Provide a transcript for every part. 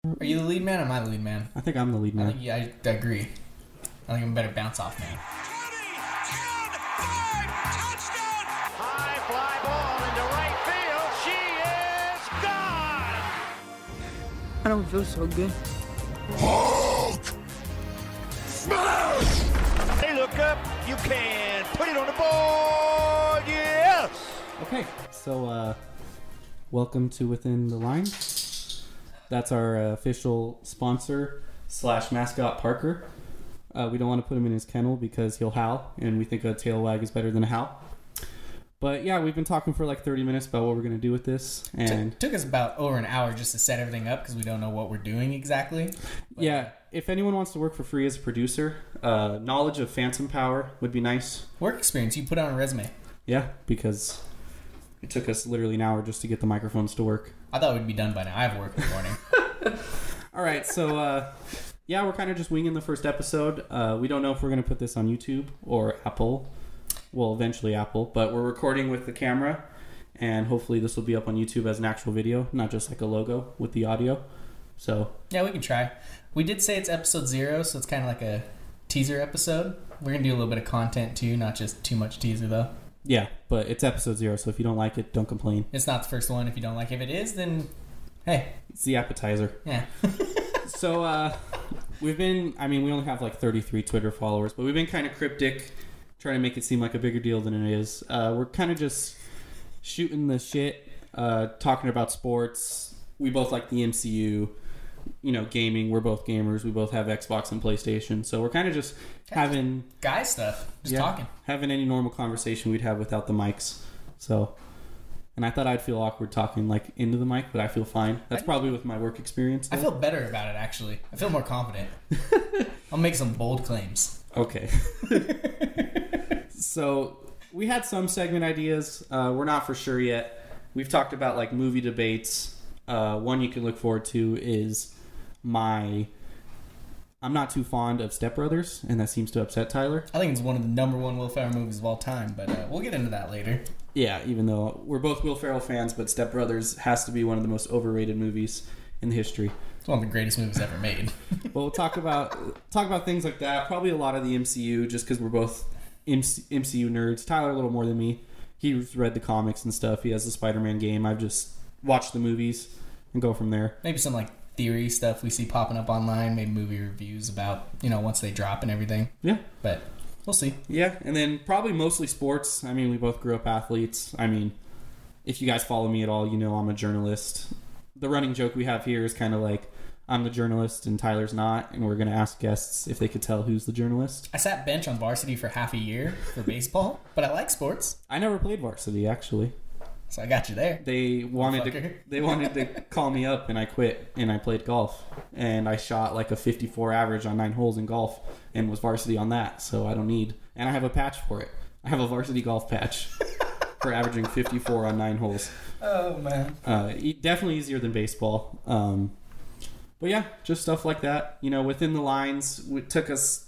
Are you the lead man or am I the lead man? I think I'm the lead man. I agree. I think I'm a better bounce off man. 20, 10, 5, touchdown! High fly ball into right field. She is gone! I don't feel so good. Hulk! Smash! They look up. You can put it on the board. Yes! Okay, so welcome to Within the Lines. That's our official sponsor / mascot, Parker. We don't want to put him in his kennel because he'll howl, and we think a tail wag is better than a howl. But yeah, we've been talking for like 30 minutes about what we're going to do with this. And took us about over an hour just to set everything up because we don't know what we're doing exactly. But yeah, if anyone wants to work for free as a producer, knowledge of phantom power would be nice. Work experience you put on a resume. Yeah, because it took us literally an hour just to get the microphones to work. I thought we'd be done by now. I have work in the morning. All right, so yeah, we're kind of just winging the first episode. We don't know if we're going to put this on YouTube or Apple. Well, eventually Apple, but we're recording with the camera, and hopefully this will be up on YouTube as an actual video, not just like a logo with the audio. So yeah, we can try. We did say it's episode 0, so it's kind of like a teaser episode. We're going to do a little bit of content too, not just too much teaser though. Yeah, but it's episode 0, so if you don't like it, don't complain. It's not the first one. If you don't like it, if it is, then hey. It's the appetizer. Yeah. So we only have like 33 Twitter followers, but we've been kind of cryptic, trying to make it seem like a bigger deal than it is. We're kind of just shooting the shit, talking about sports. We both like the MCU, gaming. We're both gamers. We both have Xbox and PlayStation. So we're kind of just having guy stuff, just talking. Having any normal conversation we'd have without the mics. So, and I thought I'd feel awkward talking like into the mic, but I feel fine. That's probably with my work experience, though. I feel better about it, actually. I feel more confident. I'll make some bold claims. Okay. So we had some segment ideas. We're not for sure yet. We've talked about like movie debates. One you can look forward to is I'm not too fond of Step Brothers, and that seems to upset Tyler. I think it's one of the number one Will Ferrell movies of all time, but we'll get into that later. Yeah, even though we're both Will Ferrell fans, but Step Brothers has to be one of the most overrated movies in history. It's one of the greatest movies ever made. Well, we'll talk about things like that. Probably a lot of the MCU, just because we're both MCU nerds. Tyler a little more than me. He's read the comics and stuff. He has the Spider-Man game. I've just watched the movies and go from there. Maybe some like theory stuff we see popping up online. Maybe movie reviews about once they drop and everything. Yeah, but we'll see. Yeah, and then probably mostly sports. I mean, we both grew up athletes. I mean, if you guys follow me at all, I'm a journalist. The running joke we have here is kind of like I'm the journalist and Tyler's not, and we're going to ask guests if they could tell who's the journalist. I sat bench on varsity for half a year for baseball, but I like sports. I never played varsity, actually. So I got you there. They wanted to call me up, and I quit, and I played golf. And I shot like a 54 average on 9 holes in golf and was varsity on that, so I don't need... And I have a patch for it. I have a varsity golf patch for averaging 54 on 9 holes. Oh, man. Definitely easier than baseball. But yeah, just stuff like that. Within the lines, it took us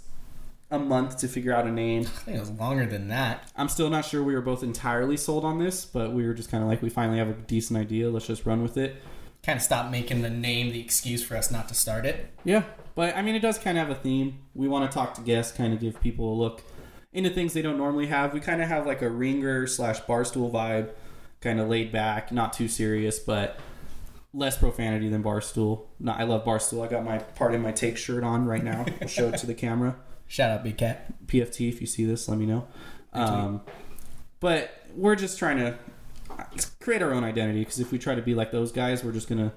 a month to figure out a name. I think it was longer than that. I'm still not sure we were both entirely sold on this, but we were just kind of like, we finally have a decent idea. Let's just run with it. Kind of stop making the name the excuse for us not to start it. Yeah, but I mean, it does kind of have a theme. We want to talk to guests, kind of give people a look into things they don't normally have. We kind of have like a Ringer / Barstool vibe, kind of laid back, not too serious, but less profanity than Barstool. No, I love Barstool. I got my Part in My Take shirt on right now. I'll show it to the camera. Shout out Big Cat. PFT, if you see this, let me know. But we're just trying to create our own identity, because if we try to be like those guys, we're just going to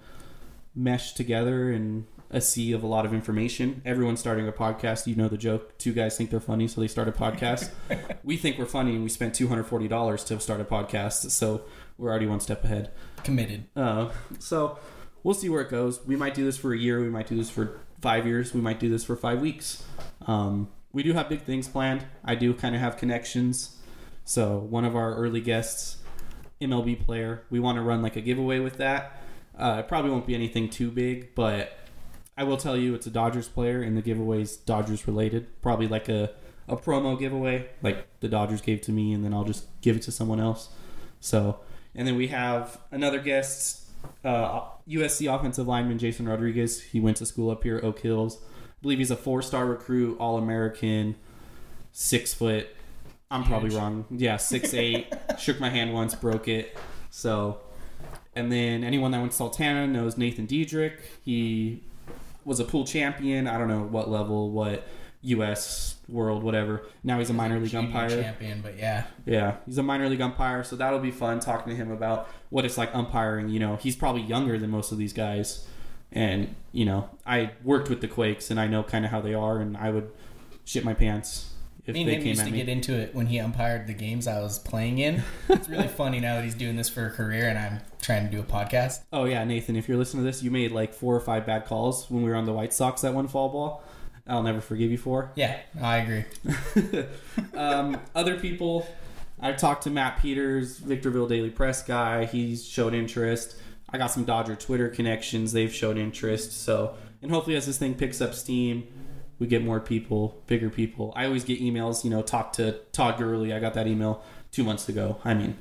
mesh together in a sea of a lot of information. Everyone's starting a podcast. You know the joke. 2 guys think they're funny, so they start a podcast. We think we're funny, and we spent $240 to start a podcast, so we're already one step ahead. Committed. So we'll see where it goes. We might do this for a year. We might do this for 5 years. We might do this for 5 weeks. We do have big things planned. I do kind of have connections. So one of our early guests, MLB player, we want to run like a giveaway with that. It probably won't be anything too big, but I will tell you it's a Dodgers player, and the giveaway's Dodgers related. Probably like a promo giveaway, like the Dodgers gave to me, and then I'll just give it to someone else. So, and then we have another guest USC offensive lineman Jason Rodriguez. He went to school up here, Oak Hills. I believe he's a 4-star recruit, All-American, 6 foot. I'm probably wrong. Yeah, 6'8". Shook my hand once, broke it. So, and then anyone that went to Sultana knows Nathan Diedrich. He was a pool champion. I don't know what level, what U.S., world, whatever. Now he's a minor league umpire. Champion, but yeah. Yeah, he's a minor league umpire, so that'll be fun talking to him about what it's like umpiring. You know, he's probably younger than most of these guys. And, you know, I worked with the Quakes, and I know kind of how they are, and I would shit my pants if they came used at to me. get into it when he umpired the games I was playing in. It's really funny now that he's doing this for a career, and I'm trying to do a podcast. Oh, yeah, Nathan, if you're listening to this, you made like 4 or 5 bad calls when we were on the White Sox that one fall ball. I'll never forgive you for. Yeah, I agree. Other people, I've talked to Matt Peters, Victorville Daily Press guy. He's showed interest. I got some Dodger Twitter connections. They've showed interest. So, and hopefully as this thing picks up steam, we get more people, bigger people. I always get emails, you know, talk to Todd Gurley. I got that email 2 months ago. I mean,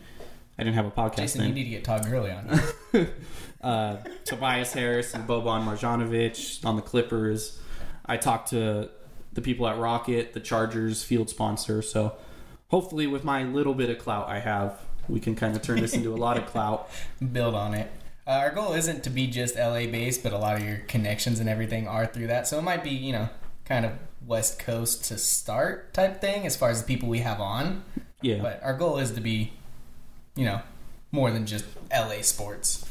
I didn't have a podcast Jason, then. you need to get Todd Gurley on. Tobias Harris and Boban Marjanovic on the Clippers. I talked to the people at Rocket, the Chargers field sponsor. So hopefully with my little bit of clout I have, we can kind of turn this into a lot of clout. Build on it. Our goal isn't to be just LA based, but a lot of your connections and everything are through that. So it might be, you know, kind of West Coast to start type thing as far as the people we have on. Yeah. But our goal is to be, you know, more than just LA sports.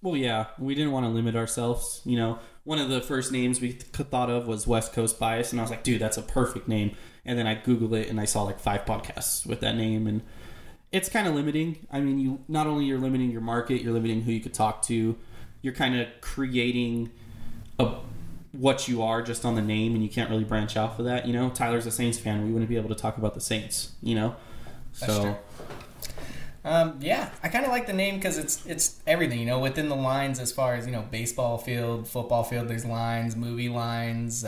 Well, yeah, we didn't want to limit ourselves. You know, one of the first names we thought of was West Coast Bias, and I was like, dude, that's a perfect name. And then I Googled it, and I saw like 5 podcasts with that name, and it's kind of limiting. I mean, you not only you're limiting your market, you're limiting who you could talk to. You're kind of creating what you are just on the name, and you can't really branch off of that. You know, Tyler's a Saints fan. We wouldn't be able to talk about the Saints. You know, That's true. Yeah, I kind of like the name because it's everything, you know, within the lines as far as, you know, baseball field, football field, there's lines, movie lines,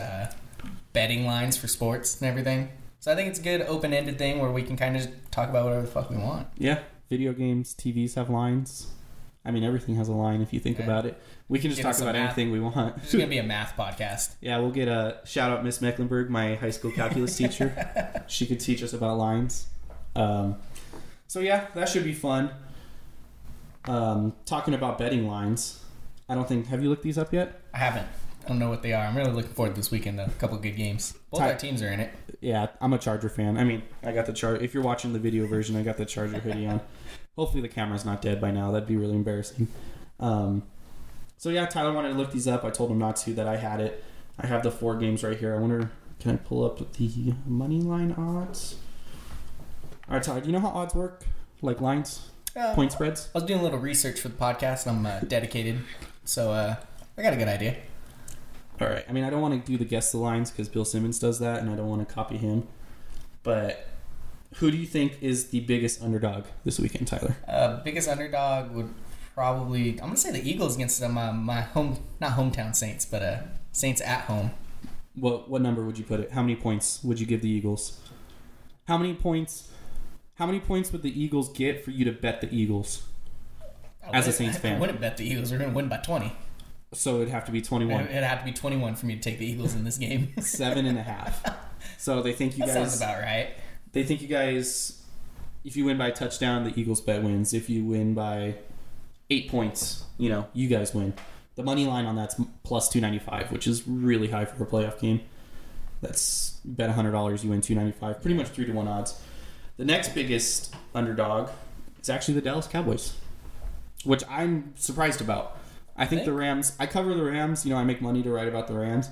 betting lines for sports and everything. So I think it's a good open-ended thing where we can kind of talk about whatever the fuck we want. Yeah, video games, TVs have lines. I mean, everything has a line if you think about it. We can just Give talk us some about math. anything we want. It's going to be a math podcast. Yeah, we'll get a shout out Miss Mecklenburg, my high school calculus teacher. She could teach us about lines. So yeah, that should be fun. Talking about betting lines, have you looked these up yet? I haven't. I don't know what they are. I'm really looking forward to this weekend, though. A couple of good games. Both our teams are in it. Yeah, I'm a Charger fan. I mean, I got the Charger. If you're watching the video version, I got the Charger hoodie on. Hopefully the camera's not dead by now. That'd be really embarrassing. So yeah, Tyler wanted to look these up. I told him not to, that I had it. I have the 4 games right here. I wonder, can I pull up the money line odds? All right, Tyler, do you know how odds work? Like lines? Point spreads? I was doing a little research for the podcast, and I'm dedicated. So I got a good idea. All right. I mean, I don't want to do the guess the lines because Bill Simmons does that, and I don't want to copy him. But who do you think is the biggest underdog this weekend, Tyler? Biggest underdog would probably, I'm going to say the Eagles against my not hometown Saints, but Saints at home. What number would you put it? How many points would you give the Eagles? How many points would the Eagles get for you to bet the Eagles as a Saints fan? I wouldn't bet the Eagles. We're going to win by 20. So it'd have to be 21. It'd have to be 21 for me to take the Eagles in this game. 7.5. So they think you that guys... sounds about right. They think you guys... If you win by a touchdown, the Eagles bet wins. If you win by 8 points, you know, you guys win. The money line on that's plus 295, which is really high for a playoff game. That's bet $100, you win 295. Pretty much 3-1 odds. The next biggest underdog is actually the Dallas Cowboys, which I'm surprised about. I think the Rams... I cover the Rams. You know, I make money to write about the Rams.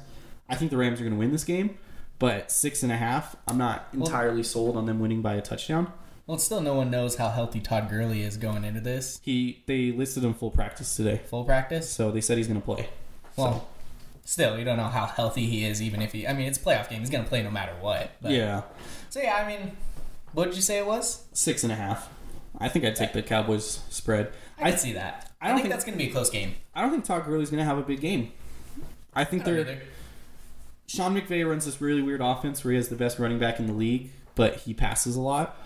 I think the Rams are going to win this game, but 6.5, I'm not entirely sold on them winning by a touchdown. Well, still no one knows how healthy Todd Gurley is going into this. They listed him full practice today. Full practice? So they said he's going to play. Well, still, you don't know how healthy he is, even if he... I mean, it's a playoff game. He's going to play no matter what. But, yeah. So, yeah, I mean... What did you say it was? 6.5. I think I'd take the Cowboys spread. I can see that. I don't think that's going to be a close game. I don't think Todd Gurley's going to have a big game. I think Sean McVay runs this really weird offense where he has the best running back in the league, but he passes a lot.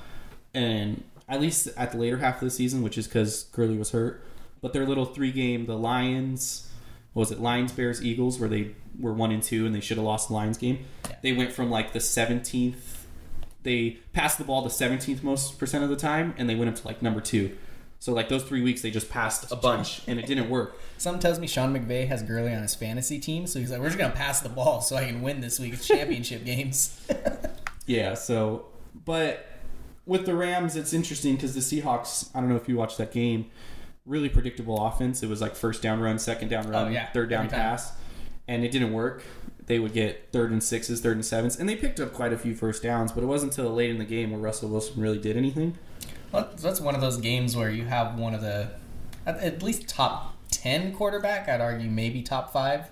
And at least at the later half of the season, which is because Gurley was hurt. but their little 3-game, the Lions, what was it, Lions, Bears, Eagles, where they were 1-2 and they should have lost the Lions game. Yeah. They went from like the 17th, they passed the ball the 17th most % of the time, and they went up to like number 2. So like those 3 weeks, they just passed a bunch, and it didn't work. Something tells me Sean McVay has Gurley on his fantasy team, so he's like, we're just going to pass the ball so I can win this week's championship games. Yeah, so, but with the Rams, it's interesting because the Seahawks, I don't know if you watched that game, really predictable offense. It was like first down run, second down run, third down pass, and it didn't work. They would get 3rd and 6s, 3rd and 7s, and they picked up quite a few first downs, but it wasn't until late in the game where Russell Wilson really did anything. Well, that's one of those games where you have one of the, at least top 10 quarterback, I'd argue maybe top 5.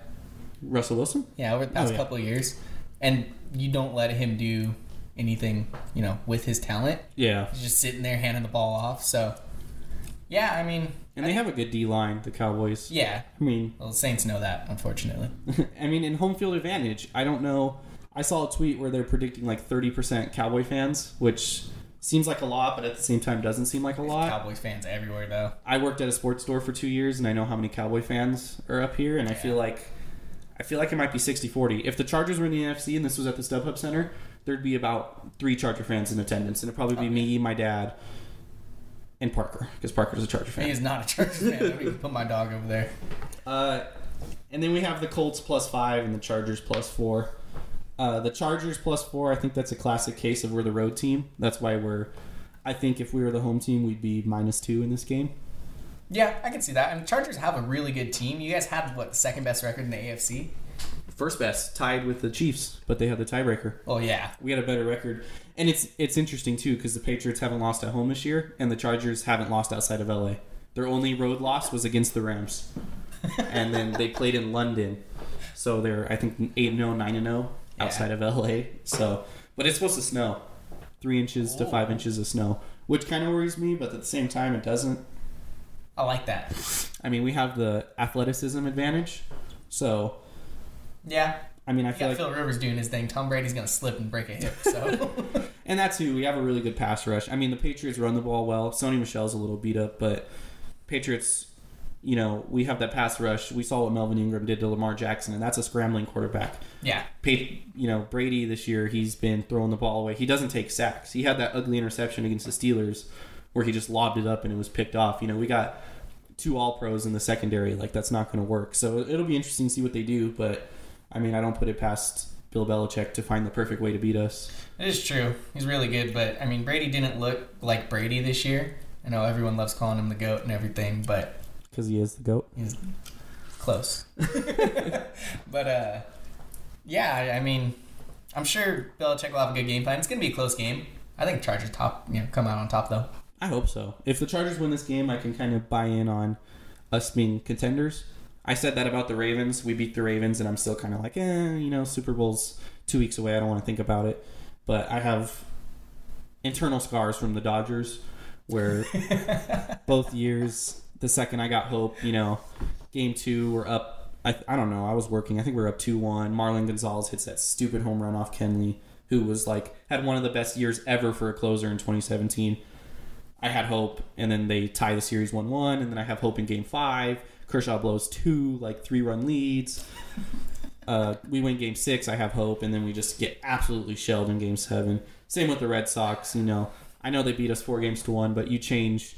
Russell Wilson? Yeah, over the past couple of years. And you don't let him do anything, with his talent. Yeah. He's just sitting there handing the ball off. So, yeah, I mean... And they have a good D-line, the Cowboys. Yeah. I mean... Well, the Saints know that, unfortunately. I mean, in home field advantage, I don't know. I saw a tweet where they're predicting like 30% Cowboy fans, which seems like a lot, but at the same time doesn't seem like a lot. Cowboys fans everywhere, though. I worked at a sports store for 2 years, and I know how many Cowboy fans are up here, and I feel like it might be 60-40. If the Chargers were in the NFC and this was at the StubHub Center, there'd be about 3 Charger fans in attendance, and it'd probably be me, my dad, and Parker, because Parker's a Charger fan. He is not a Charger fan. I mean, put my dog over there. And then we have the Colts +5 and the Chargers +4. The Chargers +4, I think that's a classic case of we're the road team. That's why I think if we were the home team, we'd be -2 in this game. Yeah, I can see that. And the Chargers have a really good team. You guys had, the second best record in the AFC? First best, tied with the Chiefs, but they had the tiebreaker. Oh, yeah. We had a better record. And it's interesting, too, because the Patriots haven't lost at home this year, and the Chargers haven't lost outside of L.A. Their only road loss was against the Rams. And then they played in London. So they're, I think, 8-0, 9-0 outside of L.A. So, but it's supposed to snow. 3 inches to 5 inches of snow, which kind of worries me, but at the same time, it doesn't. I like that. I mean, we have the athleticism advantage, so... Yeah. I mean, I feel like Phil Rivers doing his thing. Tom Brady's going to slip and break a hip, so... And that, too. We have a really good pass rush. I mean, the Patriots run the ball well. Sony Michel's a little beat up, but Patriots, we have that pass rush. We saw what Melvin Ingram did to Lamar Jackson, and that's a scrambling quarterback. Yeah. Brady this year, he's been throwing the ball away. He doesn't take sacks. He had that ugly interception against the Steelers where he just lobbed it up and it was picked off. We got 2 All-Pros in the secondary. Like, that's not going to work. So it'll be interesting to see what they do, but... I mean, I don't put it past Bill Belichick to find the perfect way to beat us. It is true. He's really good, but, I mean, Brady didn't look like Brady this year. I know everyone loves calling him the GOAT and everything, but... Because he is the GOAT? He's close. But, yeah, I mean, I'm sure Belichick will have a good game plan. It's going to be a close game. I think Chargers come out on top, though. I hope so. If the Chargers win this game, I can kind of buy in on us being contenders. I said that about the Ravens. We beat the Ravens, and I'm still kind of like, Super Bowl's 2 weeks away. I don't want to think about it. But I have internal scars from the Dodgers where both years, the second I got hope, game 2, we're up. I don't know. I was working. I think we were up 2-1. Marlon Gonzalez hits that stupid home run off Kenley, who was had one of the best years ever for a closer in 2017. I had hope, and then they tie the series 1-1, and then I have hope in game 5. Kershaw blows 2 3-run leads. We win game 6. I have hope, and then we just get absolutely shelled in game 7. Same with the Red Sox. I know they beat us 4-1, but you change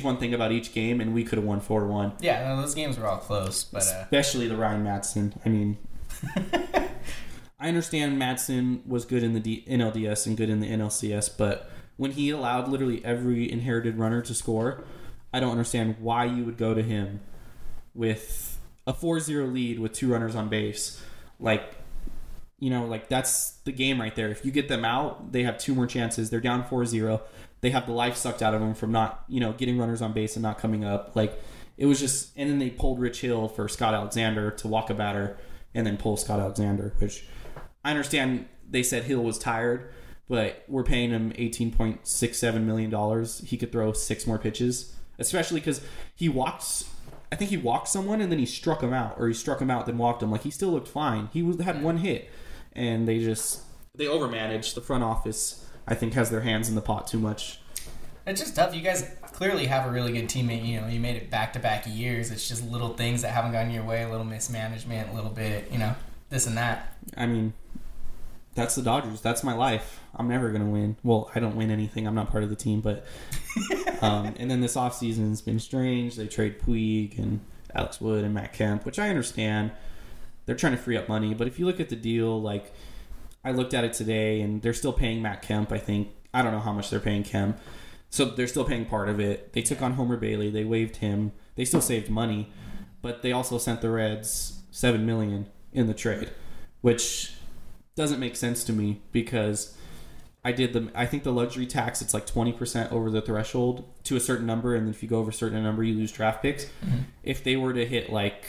one thing about each game, and we could have won 4-1. Yeah, no, those games were all close, but especially the Ryan Madsen. I mean, I understand Madsen was good in the NLDS and good in the NLCS, but when he allowed literally every inherited runner to score, I don't understand why you would go to him with a 4-0 lead with 2 runners on base. That's the game right there. If you get them out, they have 2 more chances. They're down 4-0. They have the life sucked out of them from not, getting runners on base and not coming up. It was just... And then they pulled Rich Hill for Scott Alexander to walk a batter and then pull Scott Alexander, which I understand they said Hill was tired, but we're paying him $18.67 million. He could throw 6 more pitches, especially because I think he walked someone and then he struck him out, or he struck him out then walked him. He still looked fine. He had 1 hit, and they overmanaged. The front office, I think, has their hands in the pot too much. It's just tough. You guys clearly have a really good teammate. You know, you made it back-to-back years. It's just little things that haven't gotten your way, a little mismanagement, a little bit, you know, this and that. I mean, that's the Dodgers. That's my life. I'm never going to win. Well, I don't win anything. I'm not part of the team, but... and then this offseason has been strange. They trade Puig and Alex Wood and Matt Kemp, which I understand. They're trying to free up money. But if you look at the deal, like, I looked at it today, and they're still paying Matt Kemp, I think. I don't know how much they're paying Kemp. So they're still paying part of it. They took on Homer Bailey. They waived him. They still saved money. But they also sent the Reds $7 million in the trade, which doesn't make sense to me because I think the luxury tax, it's like 20% over the threshold to a certain number, and if you go over a certain number, you lose draft picks. Mm-hmm. If they were to hit like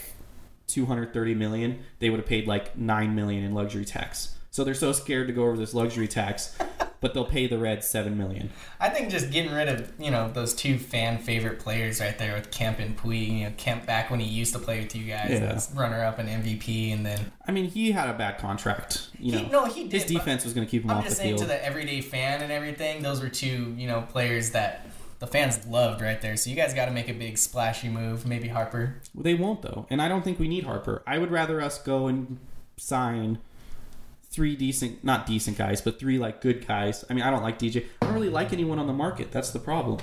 $230 million, they would have paid like $9 million in luxury tax. So they're so scared to go over this luxury tax, but they'll pay the Reds $7 million. I think just getting rid of, you know, those two fan favorite players right there with Kemp and Puig. You know, Kemp back when he used to play with you guys, as runner up and MVP, and then I mean, he had a bad contract. You know, he did. His defense was going to keep him off the field. I'm just saying, to the everyday fan and everything, those were two, you know, players that the fans loved right there. So you guys got to make a big splashy move. Maybe Harper. Well, they won't though, and I don't think we need Harper. I would rather us go and sign three not decent guys, but three like good guys. I mean, I don't like DJ. I don't really like anyone on the market. That's the problem.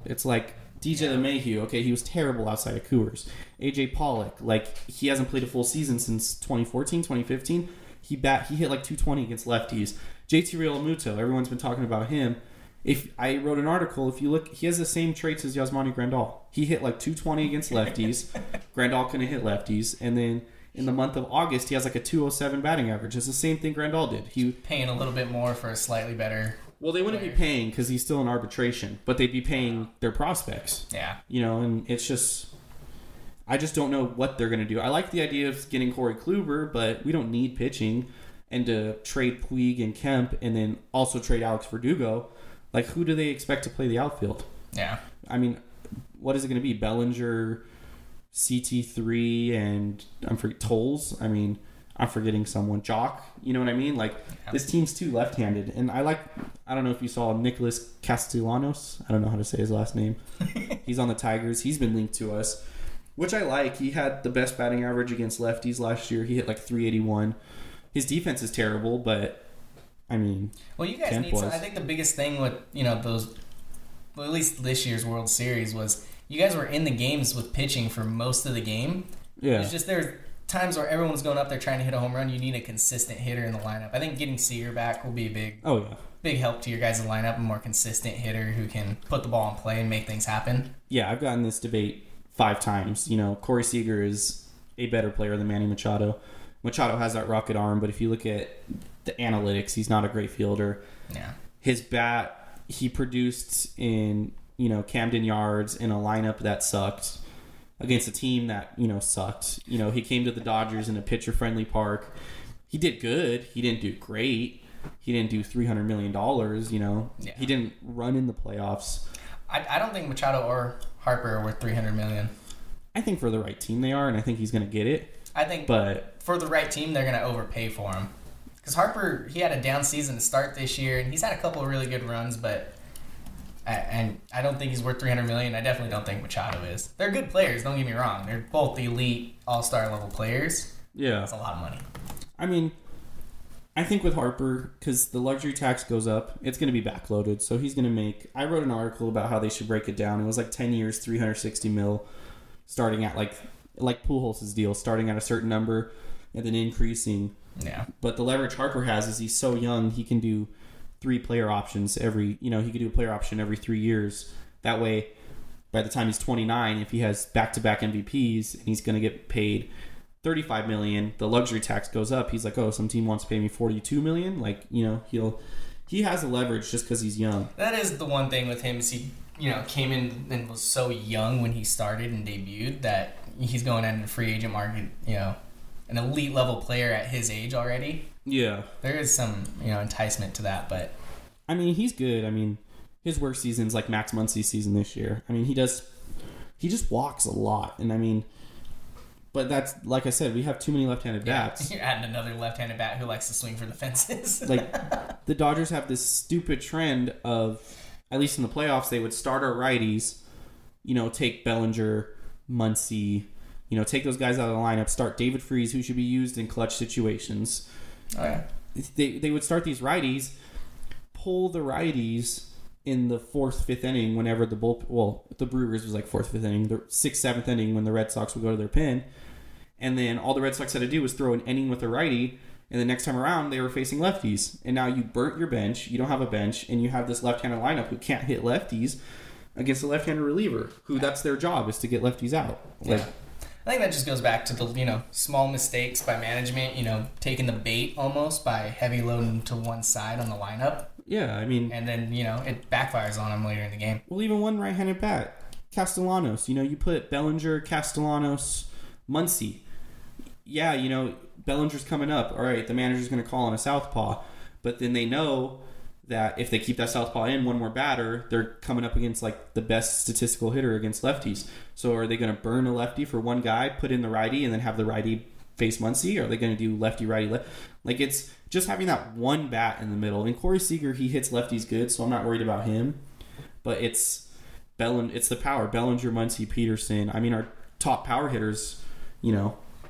It's like DJ LeMahieu. Okay, he was terrible outside of Coors. AJ Pollock, like he hasn't played a full season since 2014, 2015. He hit like 220 against lefties. JT Realmuto, everyone's been talking about him. If I wrote an article, if you look, he has the same traits as Yasmani Grandal. He hit like 220 against lefties. Grandal couldn't hit lefties, and then in the month of August, he has like a 207 batting average. It's the same thing Grandal did. He paying a little bit more for a slightly better. Well, they wouldn't be paying because he's still in arbitration, but they'd be paying their prospects. Yeah. You know, and it's just, I just don't know what they're going to do. I like the idea of getting Corey Kluber, but we don't need pitching. And to trade Puig and Kemp and then also trade Alex Verdugo, like who do they expect to play the outfield? Yeah. I mean, what is it going to be? Bellinger, CT3, and Tolles. I mean, I'm forgetting someone. Jock. You know what I mean? Like, this team's too left-handed. And I don't know if you saw Nicholas Castellanos. I don't know how to say his last name. He's on the Tigers. He's been linked to us, which I like. He had the best batting average against lefties last year. He hit like 381. His defense is terrible, but, I mean, well, you guys need some. I think the biggest thing with, you know, those, well, at least this year's World Series was you guys were in the games with pitching for most of the game. Yeah. It's just there's times where everyone's going up there trying to hit a home run. You need a consistent hitter in the lineup. I think getting Seager back will be a big help to your guys' lineup, a more consistent hitter who can put the ball in play and make things happen. Yeah, I've gotten this debate 5 times. You know, Corey Seager is a better player than Manny Machado. Machado has that rocket arm, but if you look at the analytics, he's not a great fielder. Yeah. His bat, he produced in, you know, Camden Yards in a lineup that sucked against a team that, you know, sucked. You know, he came to the Dodgers in a pitcher-friendly park. He did good. He didn't do great. He didn't do $300 million, you know. Yeah. He didn't run in the playoffs. I don't think Machado or Harper are worth $300 million. I think for the right team they are, and I think he's going to get it. I think for the right team, they're going to overpay for him. Because Harper, he had a down season to start this year, and he's had a couple of really good runs, but and I don't think he's worth $300 million. I definitely don't think Machado is. They're good players, don't get me wrong. They're both elite all-star level players. Yeah. That's a lot of money. I mean, I think with Harper, because the luxury tax goes up, it's going to be backloaded. So he's going to make... I wrote an article about how they should break it down. It was like 10 years, $360 million, starting at like Pujols' deal, starting at a certain number and then increasing. Yeah. But the leverage Harper has is he's so young, he can do 3 player options every... You know, he could do a player option every 3 years. That way, by the time he's 29, if he has back-to-back MVPs and he's going to get paid $35 million, the luxury tax goes up. He's like, oh, some team wants to pay me $42 million. Like, you know, he has the leverage just because he's young. That is the one thing with him is he, you know, came in and was so young when he started and debuted that he's going into the free agent market, you know, an elite level player at his age already. Yeah. There is some, you know, enticement to that, but I mean, he's good. I mean, his worst season's like Max Muncy's season this year. I mean, he just walks a lot, and I mean, but that's, like I said, we have too many left-handed bats. You're adding another left-handed bat who likes to swing for the fences. Like, the Dodgers have this stupid trend of at least in the playoffs, they would start our righties, take Bellinger, Muncy, take those guys out of the lineup, start David Freese, who should be used in clutch situations. Oh, yeah. They would start these righties, pull the righties in the 4th, 5th inning whenever the Brewers was like 4th, 5th inning, the 6th, 7th inning when the Red Sox would go to their pen. And then all the Red Sox had to do was throw an inning with a righty, and the next time around they were facing lefties. And now you burnt your bench, you don't have a bench, and you have this left-handed lineup who can't hit lefties against a left-handed reliever, who that's their job, is to get lefties out. Yeah. I think that just goes back to the, small mistakes by management, taking the bait almost by heavy loading to one side on the lineup. Yeah, I mean... And then, it backfires on them later in the game. Well, even one right-handed bat, Castellanos, you put Bellinger, Castellanos, Muncy. Yeah, Bellinger's coming up. All right, the manager's going to call on a southpaw. But then they know that if they keep that southpaw in one more batter, they're coming up against like the best statistical hitter against lefties. So are they going to burn a lefty for one guy, put in the righty, and then have the righty face Muncy? Or are they going to do lefty, righty, left? Like, it's just having that one bat in the middle. And Corey Seager, he hits lefties good, so I'm not worried about him. But it's the power. Bellinger, Muncy, Peterson. I mean, our top power hitters,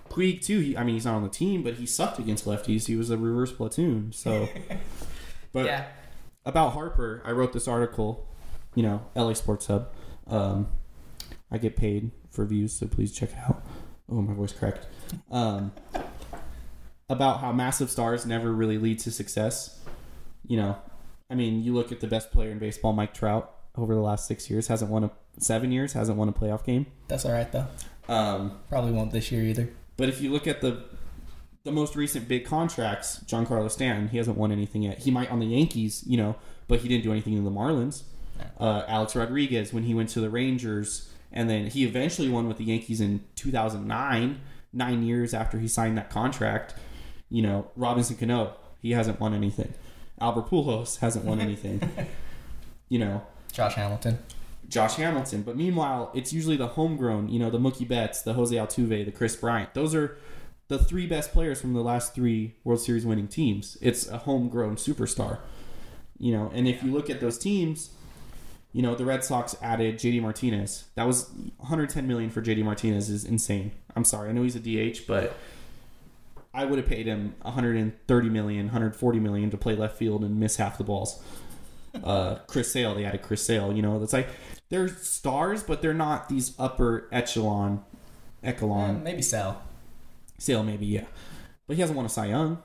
Puig too. He's not on the team, but he sucked against lefties. He was a reverse platoon. So, but yeah. About Harper, I wrote this article. LA Sports Hub. I get paid for views, so please check it out. Oh, my voice cracked. About how massive stars never really lead to success. You look at the best player in baseball, Mike Trout, over the last 7 years, hasn't won a playoff game. That's all right though. Probably won't this year either. But if you look at the most recent big contracts, Giancarlo Stanton, he hasn't won anything yet. He might on the Yankees, but he didn't do anything in the Marlins. Alex Rodriguez, when he went to the Rangers, and then he eventually won with the Yankees in 2009, 9 years after he signed that contract. Robinson Cano, he hasn't won anything. Albert Pujols hasn't won anything. Josh Hamilton. But meanwhile, it's usually the homegrown, the Mookie Betts, the Jose Altuve, the Chris Bryant. Those are the 3 best players from the last 3 World Series winning teams. It's a homegrown superstar. And if you look at those teams, the Red Sox added JD Martinez. That was $110 million for JD Martinez is insane. I'm sorry. I know he's a DH, but I would have paid him $130 million, $140 million to play left field and miss half the balls. Chris Sale, they added Chris Sale. That's like, they're stars, but they're not these upper echelon. Maybe Sale. Sale, maybe, yeah. But he hasn't won a Cy Young.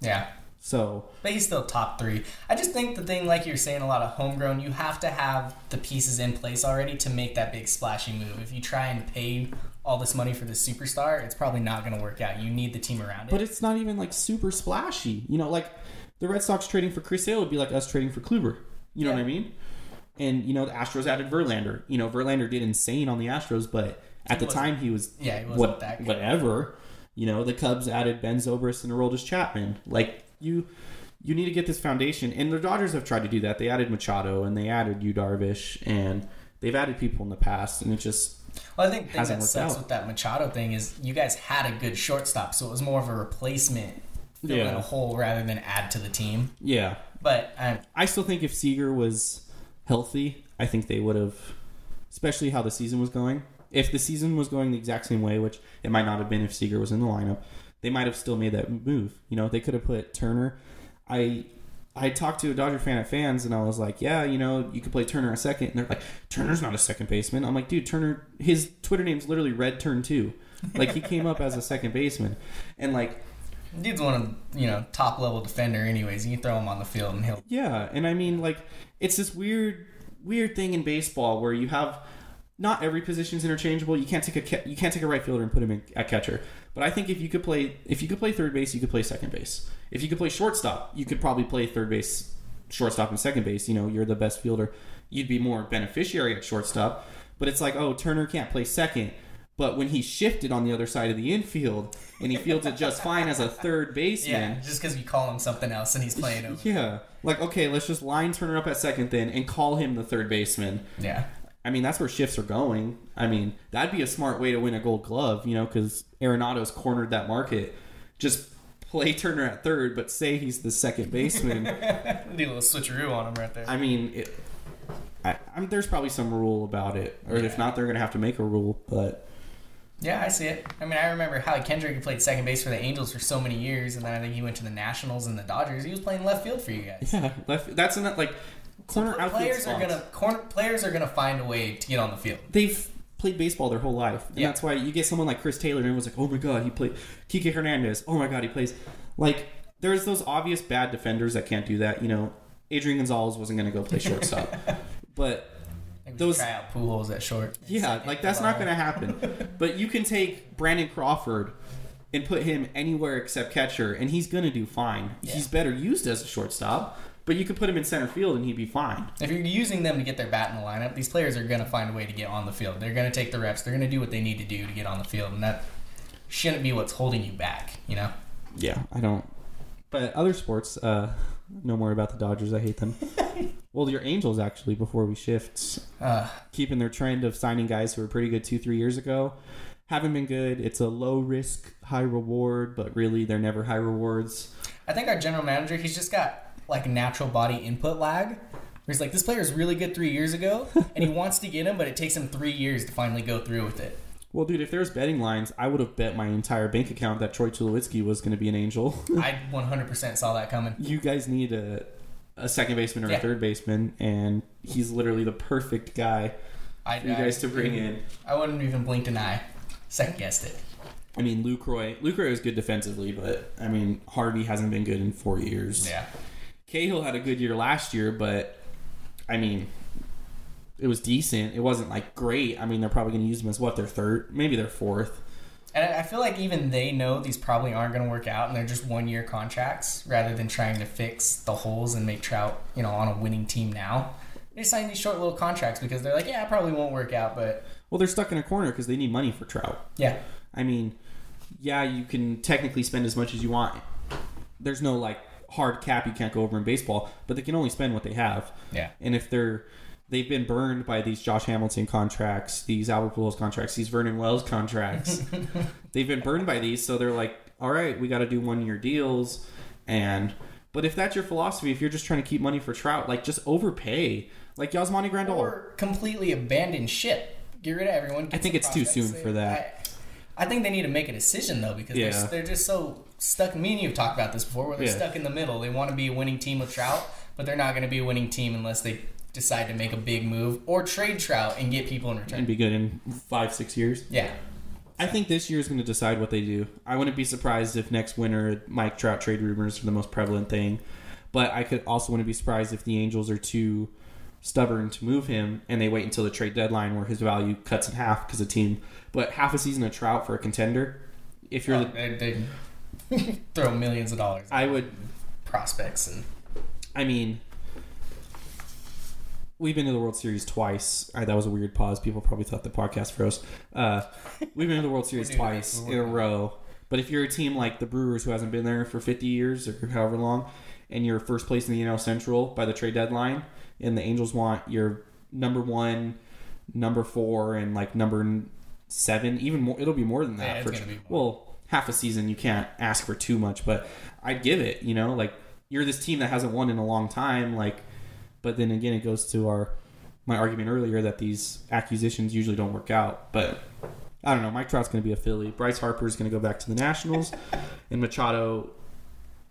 Yeah. So. But he's still top 3. I just think the thing, like you're saying, a lot of homegrown, you have to have the pieces in place already to make that big splashy move. If you try and pay all this money for the superstar, it's probably not going to work out. You need the team around it. But it's not even like super splashy. Like the Red Sox trading for Chris Sale would be like us trading for Kluber. You know what I mean? And, the Astros added Verlander. Verlander did insane on the Astros, but at the time he was he wasn't that good. Whatever. The Cubs added Ben Zobrist and Aroldis Chapman. Like, you need to get this foundation. And the Dodgers have tried to do that. They added Machado and they added Yu Darvish, and they've added people in the past, and it just I think the thing that sucks with that Machado thing is you guys had a good shortstop, so it was more of a replacement, fill in a hole rather than add to the team. Yeah. But I still think if Seager was healthy, I think they would have, especially how the season was going. If the season was going the exact same way, which it might not have been if Seager was in the lineup, they might have still made that move. They could have put Turner. I talked to a Dodger fan at Fans, and I was like, yeah, you could play Turner a second. And they're like, Turner's not a second baseman. I'm like, dude, Turner, his Twitter name's literally Red Turn 2. Like, he came up as a second baseman. And, like... Dude's one of, top-level defender anyways. You can throw him on the field and he'll... Yeah, and I mean, like, it's this weird thing in baseball where you have... Not every position's interchangeable. You can't take a right fielder and put him at catcher. But I think if you could play third base, you could play second base. If you could play shortstop, you could probably play third base, shortstop, and second base. You're the best fielder. You'd be more beneficiary at shortstop. But it's like, oh, Turner can't play second. But when he shifted on the other side of the infield, and he fields it just fine as a third baseman. Yeah, just because you call him something else and he's playing over. Yeah. Like, okay, let's just line Turner up at second then and call him the third baseman. Yeah. I mean, that's where shifts are going. I mean, that'd be a smart way to win a Gold Glove, because Arenado's cornered that market. Just play Turner at third, but say he's the second baseman. Do a little switcheroo on him right there. I mean, there's probably some rule about it, or if not, they're going to have to make a rule. But yeah, I see it. I mean, I remember Howie Kendrick played second base for the Angels for so many years, and then I think he went to the Nationals and the Dodgers. He was playing left field for you guys. yeah, that's not like corner outfield players are gonna find a way to get on the field. They've played baseball their whole life, and that's why you get someone like Chris Taylor, and it was like, oh my god, he played Kike Hernandez. Oh my god, he plays. Like, there's those obvious bad defenders that can't do that. You know, Adrian Gonzalez wasn't going to go play shortstop, but those try out Pujols at short. Yeah, like that's not going to happen. But you can take Brandon Crawford and put him anywhere except catcher, and he's going to do fine. Yeah. He's better used as a shortstop, but you could put him in center field and he'd be fine. If you're using them to get their bat in the lineup, these players are going to find a way to get on the field. They're going to take the reps. They're going to do what they need to do to get on the field, and that shouldn't be what's holding you back, you know? Yeah, I don't. But other sports, no more about the Dodgers. I hate them. Well, your Angels, actually, before we shift, keeping their trend of signing guys who were pretty good 2-3 years ago. Haven't been good. It's a low risk, high reward, but really they're never high rewards. I think our general manager, he's just got like a natural body input lag. Where he's like, this player is really good 3 years ago, and he wants to get him, but it takes him 3 years to finally go through with it. Well, dude, if there's betting lines, I would have bet my entire bank account that Troy Tulowitzki was going to be an Angel. I 100% saw that coming. You guys need a second baseman or a third baseman, and he's literally the perfect guy for you guys to bring in. I wouldn't even blink an eye. Second guessed it. I mean, Lucroy is good defensively, but I mean, Harvey hasn't been good in 4 years. Yeah. Cahill had a good year last year, but I mean, it was decent. It wasn't like great. I mean, they're probably going to use him as their third, maybe their fourth. And I feel like even they know these probably aren't going to work out, and they're just 1 year contracts rather than trying to fix the holes and make Trout, on a winning team now. They sign these short little contracts because they're like, yeah, it probably won't work out, but... Well, they're stuck in a corner because they need money for Trout. Yeah. I mean, yeah, you can technically spend as much as you want. There's no, like, hard cap you can't go over in baseball, but they can only spend what they have. Yeah. And if they've been burned by these Josh Hamilton contracts, these Albert Pujols contracts, these Vernon Wells contracts. They've been burned by these, so they're like, all right, we got to do 1 year deals. But if that's your philosophy, if you're just trying to keep money for Trout, like, just overpay. Like Yasmani Grandal. Or completely abandon ship. Get rid of everyone. I think it's too soon for that. I think they need to make a decision, though, because they're just so stuck. Me and you have talked about this before, where they're stuck in the middle. They want to be a winning team with Trout, but they're not going to be a winning team unless they decide to make a big move or trade Trout and get people in return. And be good in 5-6 years. Yeah. I think this year is going to decide what they do. I wouldn't be surprised if next winter Mike Trout trade rumors are the most prevalent thing. But I could also wouldn't be surprised if the Angels are too stubborn to move him and they wait until the trade deadline where his value cuts in half because a team. But half a season of Trout for a contender, if you're they throw millions of dollars. I would prospects and. I mean, we've been to the World Series twice. That was a weird pause. People probably thought the podcast froze. We've been to the World Series twice in a row. But if you're a team like the Brewers who hasn't been there for 50 years or however long, and you're first place in the NL Central by the trade deadline, and the Angels want your number 1, number 4, and like number 7, even more, it'll be more than that. Well, half a season, you can't ask for too much, but I'd give it, like you're this team that hasn't won in a long time, like. But then again, it goes to my argument earlier that these acquisitions usually don't work out. But I don't know. Mike Trout's going to be a Philly. Bryce Harper's going to go back to the Nationals, and Machado.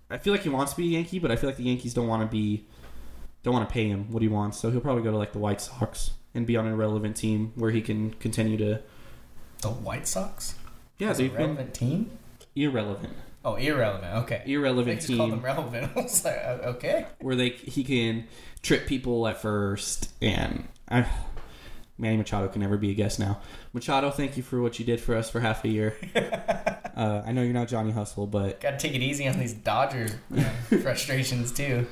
I feel like he wants to be a Yankee, but I feel like the Yankees don't want to pay him what he wants. So he'll probably go to like the White Sox and be on an irrelevant team where he can continue to. The White Sox? Yeah, they've been irrelevant team. Irrelevant. Oh, irrelevant. Okay. Irrelevant team. Just called them relevant. I was like, okay. Where he can trip people at first, and Manny Machado can never be a guest now. Machado, thank you for what you did for us for half a year. I know you're not Johnny Hustle, but gotta take it easy on these Dodgers frustrations too.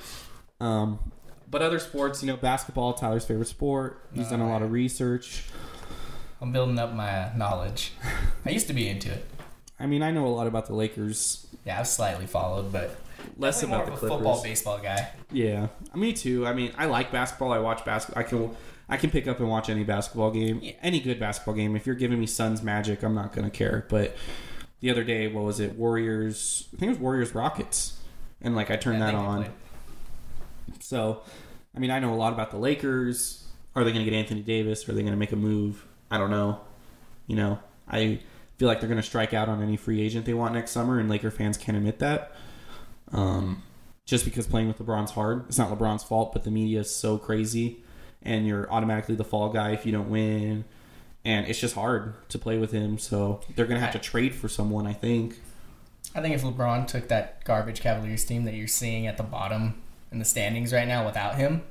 But other sports, basketball, Tyler's favorite sport. He's done a lot of research. I'm building up my knowledge. I used to be into it. I mean, I know a lot about the Lakers. Yeah, I've slightly followed, but less about the Clippers. Football, baseball guy. Yeah, me too. I mean, I like basketball. I watch basketball. I can pick up and watch any basketball game, any good basketball game. If you're giving me Suns Magic, I'm not gonna care. But the other day, what was it? Warriors. I think it was Warriors Rockets, and I turned that on. So, I mean, I know a lot about the Lakers. Are they going to get Anthony Davis? Are they going to make a move? I don't know. You know, I feel like they're going to strike out on any free agent they want next summer, and Laker fans can't admit that. Just because playing with LeBron's hard. It's not LeBron's fault, but the media is so crazy, and you're automatically the fall guy if you don't win. And it's just hard to play with him, so they're going to have to trade for someone, I think. I think if LeBron took that garbage Cavaliers team that you're seeing at the bottom in the standings right now without him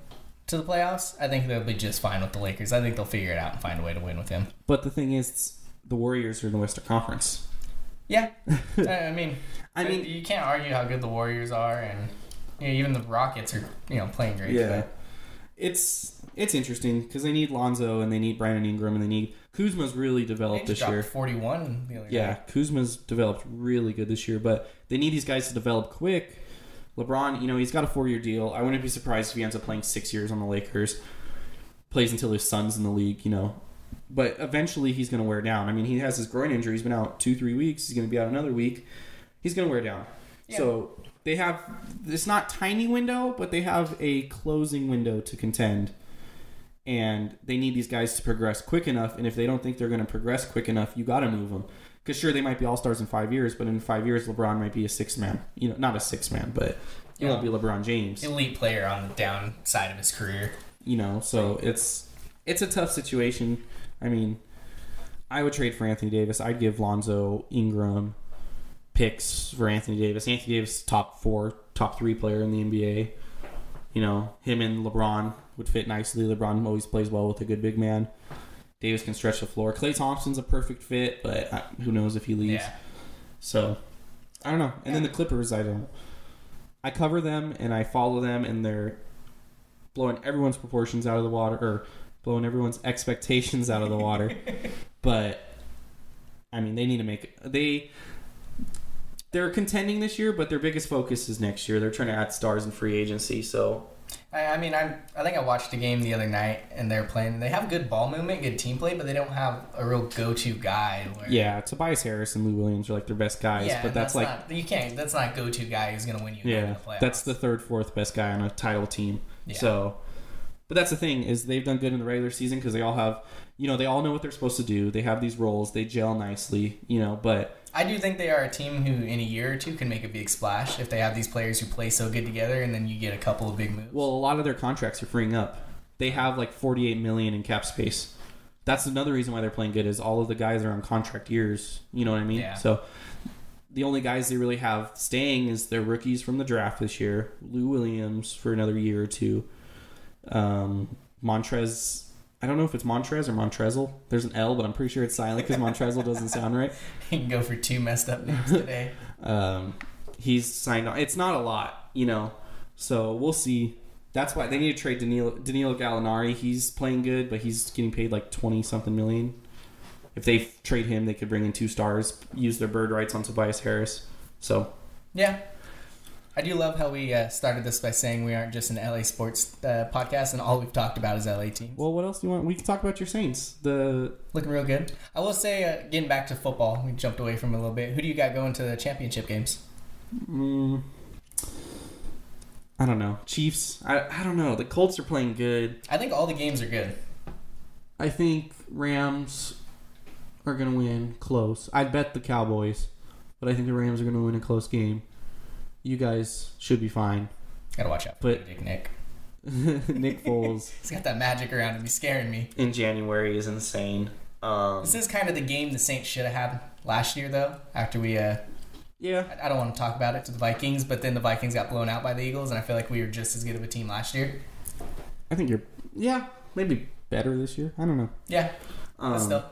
to the playoffs, I think they'll be just fine with the Lakers. I think they'll figure it out and find a way to win with him. But the thing is, the Warriors are in the Western Conference. Yeah. I mean, you can't argue how good the Warriors are, and even the Rockets are playing great. Yeah. But It's interesting because they need Lonzo and they need Brandon Ingram and they need Kuzma's really developed this year. 41 the other day. Yeah, Kuzma's developed really good this year, but they need these guys to develop quick. LeBron, he's got a 4-year deal. I wouldn't be surprised if he ends up playing 6 years on the Lakers. Plays until his son's in the league, But eventually he's going to wear down. I mean, he has his groin injury. He's been out 2-3 weeks. He's going to be out another week. He's going to wear down. Yeah. So they have, it's not tiny window, but they have a closing window to contend. And they need these guys to progress quick enough. And if they don't think they're going to progress quick enough, you got to move them. Because sure, they might be all-stars in 5 years, but in 5 years, LeBron might be a sixth man. Not a sixth man, but he won't be LeBron James. Elite player on the downside of his career. So it's a tough situation. I mean, I would trade for Anthony Davis. I'd give Lonzo, Ingram picks for Anthony Davis. Anthony Davis, top 3 player in the NBA. Him and LeBron would fit nicely. LeBron always plays well with a good big man. Davis can stretch the floor. Klay Thompson's a perfect fit, but who knows if he leaves. Yeah. So, I don't know. And then the Clippers, I cover them and I follow them, and they're blowing everyone's proportions out of the water, or blowing everyone's expectations out of the water. But, I mean, they need to make it. They're contending this year, but their biggest focus is next year. They're trying to add stars in free agency, so... I think I watched a game the other night, and they're playing. They have good ball movement, good team play, but they don't have a real go-to guy. Yeah, Tobias Harris and Lou Williams are like their best guys, but that's like that's not go-to guy who's going to win you. Yeah, in the playoffs. That's the third, fourth best guy on a title team. Yeah. So, but that's the thing is they've done good in the regular season because they all have, they all know what they're supposed to do. They have these roles, they gel nicely, but. I do think they are a team who, in a year or two, can make a big splash if they have these players who play so good together, and then you get a couple of big moves. Well, a lot of their contracts are freeing up. They have like $48 million in cap space. That's another reason why they're playing good is all of the guys are on contract years. You know what I mean? Yeah. So the only guys they really have staying is their rookies from the draft this year. Lou Williams for another year or two. Montrez. I don't know if it's Montrez or Montrezl. There's an L, but I'm pretty sure it's silent because Montrezl doesn't sound right. He can go for 2 messed up names today. He's signed on. It's not a lot, So we'll see. That's why they need to trade Danilo Gallinari. He's playing good, but he's getting paid like 20-something million. If they trade him, they could bring in 2 stars, use their bird rights on Tobias Harris. So, yeah. I do love how we started this by saying we aren't just an LA sports podcast and all we've talked about is LA teams. Well, what else do you want? We can talk about your Saints. Looking real good. I will say, getting back to football, we jumped away from it a little bit. Who do you got going to the championship games? I don't know. Chiefs. I don't know. The Colts are playing good. I think all the games are good. I think Rams are going to win close. I'd bet the Cowboys, but I think the Rams are going to win a close game. You guys should be fine. Gotta watch out for Nick. Nick Foles. He's got that magic around him. He's scaring me. In January is insane. This is kind of the game the Saints should have had last year, though. After we, I don't want to talk about it to the Vikings, but then the Vikings got blown out by the Eagles, and I feel like we were just as good of a team last year. I think maybe better this year. I don't know. Yeah. But still.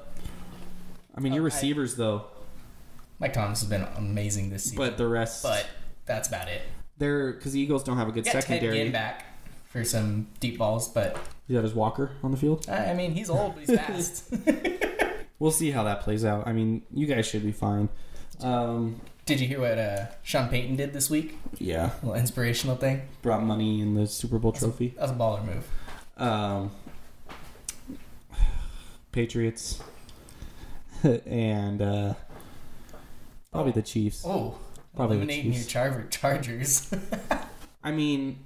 I mean, your receivers, though. Mike Thomas has been amazing this season. But the rest. But that's about it. Because the Eagles don't have a good secondary. Ted Ginn back for some deep balls, but... Is that his Walker on the field? I mean, he's old, but he's fast. We'll see how that plays out. I mean, you guys should be fine. Did you hear what Sean Payton did this week? Yeah. A little inspirational thing. Brought money in the Super Bowl trophy. That was a baller move. Patriots. And probably the Chiefs. Oh. Probably eliminating your Chargers. I mean,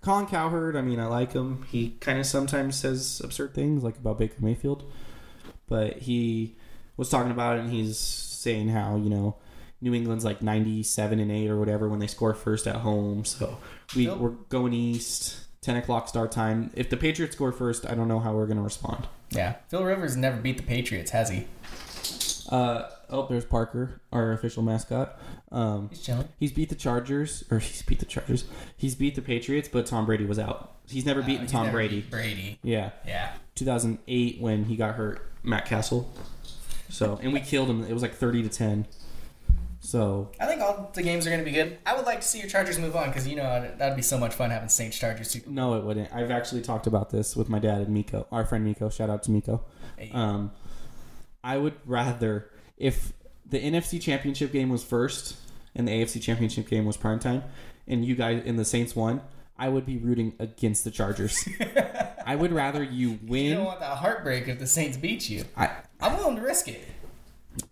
Colin Cowherd, I mean, I like him. He kind of sometimes says absurd things, like about Baker Mayfield. But he was talking about it, and he's saying how, New England's like 97-8 or whatever when they score first at home. So we're going east, 10 o'clock start time. If the Patriots score first, I don't know how we're going to respond. Yeah. Phil Rivers never beat the Patriots, has he? There's Parker, our official mascot. He's chilling. He's beat the Chargers. He's beat the Patriots, but Tom Brady was out. He's never beaten Tom Brady. Brady. Yeah. 2008 when he got hurt, Matt Castle. So, and we killed him. It was like 30-10. So I think all the games are going to be good. I would like to see your Chargers move on because that'd be so much fun having Saints Chargers Super Bowl. No, it wouldn't. I've actually talked about this with my dad and Miko, our friend Miko. Shout out to Miko. Hey. I would rather if the NFC Championship game was first and the AFC Championship game was primetime, and you guys in the Saints won, I would be rooting against the Chargers. I would rather you win. You don't want that heartbreak if the Saints beat you. I'm willing to risk it.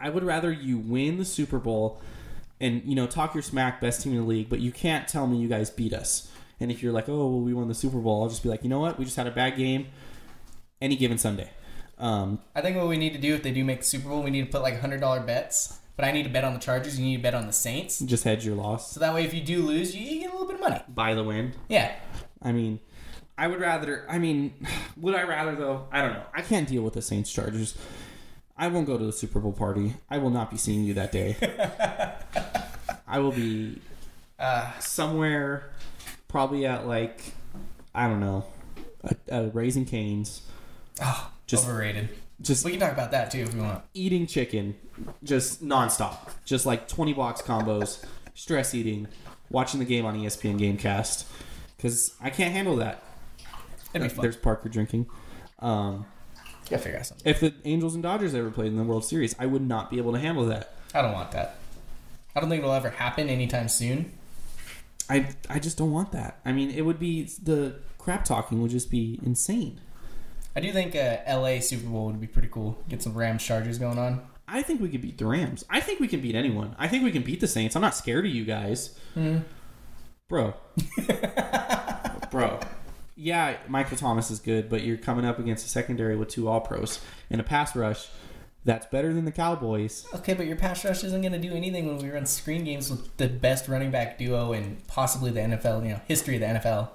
I would rather you win the Super Bowl and, talk your smack, best team in the league, but you can't tell me you guys beat us. And if you're like, oh, well, we won the Super Bowl, I'll just be like, you know what? We just had a bad game any given Sunday. I think what we need to do if they do make the Super Bowl, we need to put like $100 bets. But I need to bet on the Chargers. You need to bet on the Saints. Just hedge your loss. So that way if you do lose, you get a little bit of money. Buy the win. Yeah. I mean, would I rather, though? I don't know. I can't deal with the Saints Chargers. I won't go to the Super Bowl party. I will not be seeing you that day. I will be somewhere, probably at I don't know, a Raising Cane's. Oh, just overrated. We can talk about that too if we want. Eating chicken, just nonstop, just like 20 box combos, stress eating, watching the game on ESPN Gamecast, because I can't handle that. It'd be fun. There's Parker drinking. Gotta figure out something. If the Angels and Dodgers ever played in the World Series, I would not be able to handle that. I don't want that. I don't think it'll ever happen anytime soon. I just don't want that. I mean, it would be, the crap talking would just be insane. I do think LA Super Bowl would be pretty cool. Get some Rams Chargers going on. I think we could beat the Rams. I think we can beat anyone. I think we can beat the Saints. I'm not scared of you guys. Bro. Yeah, Michael Thomas is good, but you're coming up against a secondary with 2 All-Pros and a pass rush that's better than the Cowboys. Okay, but your pass rush isn't going to do anything when we run screen games with the best running back duo in possibly the NFL, history of the NFL.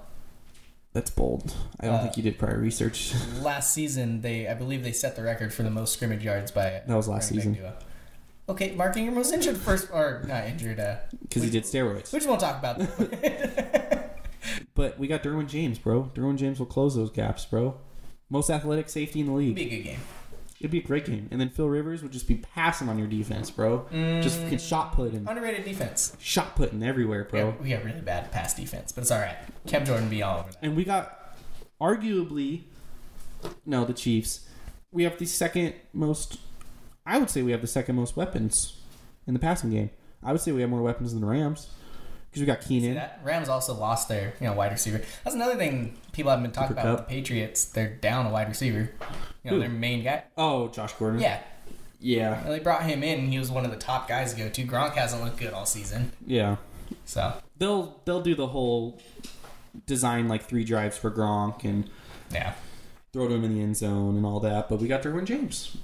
That's bold. I don't think you did prior research. Last season, I believe they set the record for the most scrimmage yards by that was last season. Duo. Okay, Mark Ingram was injured first, or not injured. Because he did steroids. We just won't talk about that. But we got Derwin James, bro. Derwin James will close those gaps, bro. Most athletic safety in the league. It'd be a good game. It'd be a great game. And then Phil Rivers would just be passing on your defense, bro. Just fucking shot putting. Underrated defense. Shot putting everywhere, bro. We got really bad pass defense, but it's all right. Cam Jordan be all over that. And we got the Chiefs. We have the second most, I would say we have the second most weapons in the passing game. I would say we have more weapons than the Rams. Because we got Keenan. Rams also lost their wide receiver. That's another thing people haven't been talking about with the Patriots. They're down a wide receiver. Their main guy. Oh, Josh Gordon. Yeah. Yeah. Well, they brought him in, and he was one of the top guys to go to. Gronk hasn't looked good all season. Yeah. So they'll do the whole design 3 drives for Gronk and throw to him in the end zone and all that. But we got Derwin James.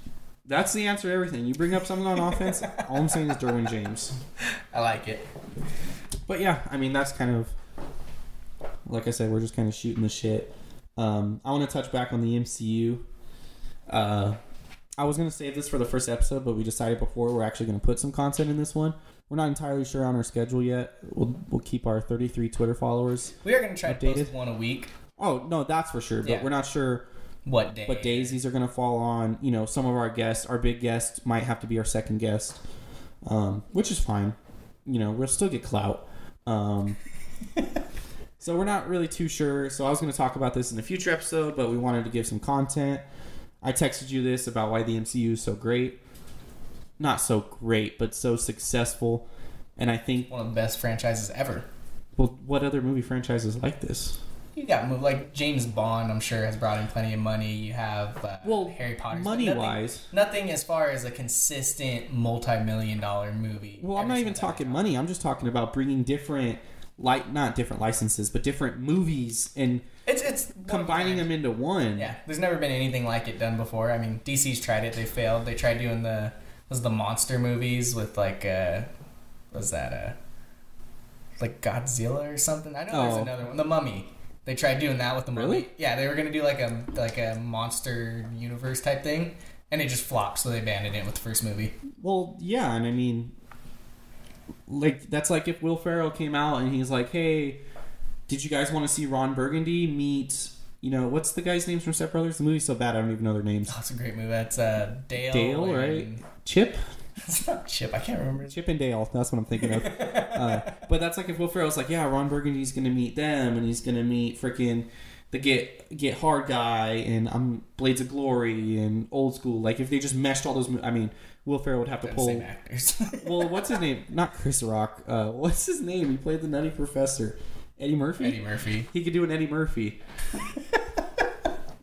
That's the answer to everything. You bring up something on offense, all I'm saying is Derwin James. I like it. But yeah, I mean, that's kind of, like I said, we're just kind of shooting the shit. I want to touch back on the MCU. I was going to save this for the first episode, but we decided before we're actually going to put some content in this one. We're not entirely sure on our schedule yet. We'll keep our 33 Twitter followers We are going to try to post one a week. Oh, no, that's for sure. But we're not sure what days these are going to fall on. Some of our guests, our big guest, might have to be our second guest, which is fine. We'll still get clout. So we're not really too sure. So I was going to talk about this in a future episode, but we wanted to give some content. I texted you this about why the MCU is so great. Not so great, but so successful. And I think one of the best franchises ever. Well, what other movie franchises like this? You got like James Bond, I'm sure, has brought in plenty of money. You have Harry Potter. Money-wise. Nothing as far as a consistent multi-million-dollar movie. Well, I'm not even talking money. I'm just talking about bringing different not different licenses, but different movies and It's combining them into one. Yeah, there's never been anything like it done before. I mean, DC's tried it, they failed. They tried doing the monster movies with like like Godzilla or something. I know there's another one, The Mummy. They tried doing that with the Mummy. Really? Yeah, they were gonna do like a monster universe type thing, and it just flopped, so they abandoned it with the first movie. Well, yeah, and I mean, like that's like if Will Ferrell came out and he's like, "Hey, did you guys want to see Ron Burgundy meet?" What's the guy's names from Step Brothers? The movie's so bad I don't even know their names. Oh, it's a great movie. That's Dale. Dale, right? Chip? It's not Chip. I can't remember. Chip and Dale. That's what I'm thinking of. But that's like if Will Ferrell's like, yeah, Ron Burgundy's going to meet them, and he's going to meet freaking the Get Hard guy, and Blades of Glory, and Old School. Like if they just meshed all those. I mean, Will Ferrell would have to pull. Same actors. Well, what's his name? Not Chris Rock. What's his name? He played the Nutty Professor. Eddie Murphy? Eddie Murphy. He could do an Eddie Murphy.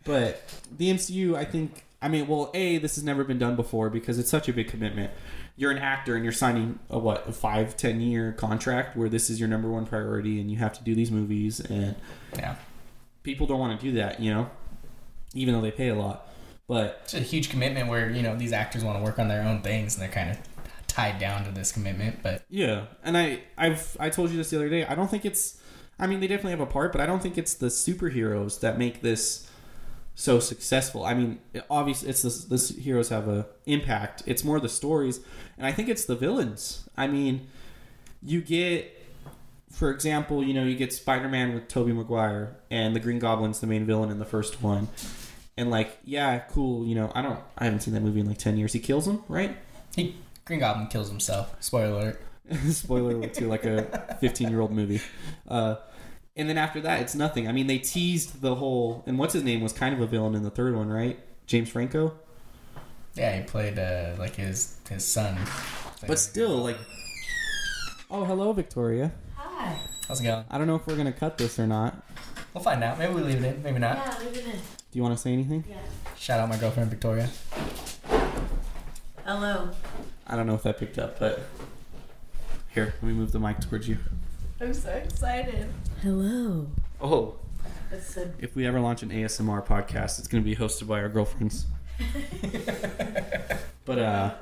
But the MCU, I think, this has never been done before because it's such a big commitment. You're an actor and you're signing a 5-10 year contract where this is your number one priority and you have to do these movies, and yeah, people don't want to do that, even though they pay a lot. But it's a huge commitment where, these actors want to work on their own things and they're kind of tied down to this commitment. But yeah, and I told you this the other day. I don't think it's. I mean, they definitely have a part, but I don't think it's the superheroes that make this so successful. I mean, obviously, it's the heroes have a impact. It's more the stories, and I think it's the villains. I mean, you get, for example, you get Spider-Man with Tobey Maguire, and the Green Goblin's the main villain in the first one, and like, yeah, cool. I haven't seen that movie in like 10 years. He kills him, right? Green Goblin kills himself. Spoiler alert. Spoiler alert to like a 15-year-old movie. And then after that, it's nothing. I mean, they teased the whole... And what's his name was kind of a villain in the third one, right? James Franco? Yeah, he played like his son. But still, like... Oh, hello, Victoria. Hi. How's it going? I don't know if we're going to cut this or not. We'll find out. Maybe we leave it in. Maybe not. Yeah, leave it in. Do you want to say anything? Yeah. Shout out my girlfriend, Victoria. Hello. I don't know if that picked up, but... Here, let me move the mic towards you. I'm so excited. Hello. Oh. That's so... If we ever launch an ASMR podcast, it's going to be hosted by our girlfriends. But,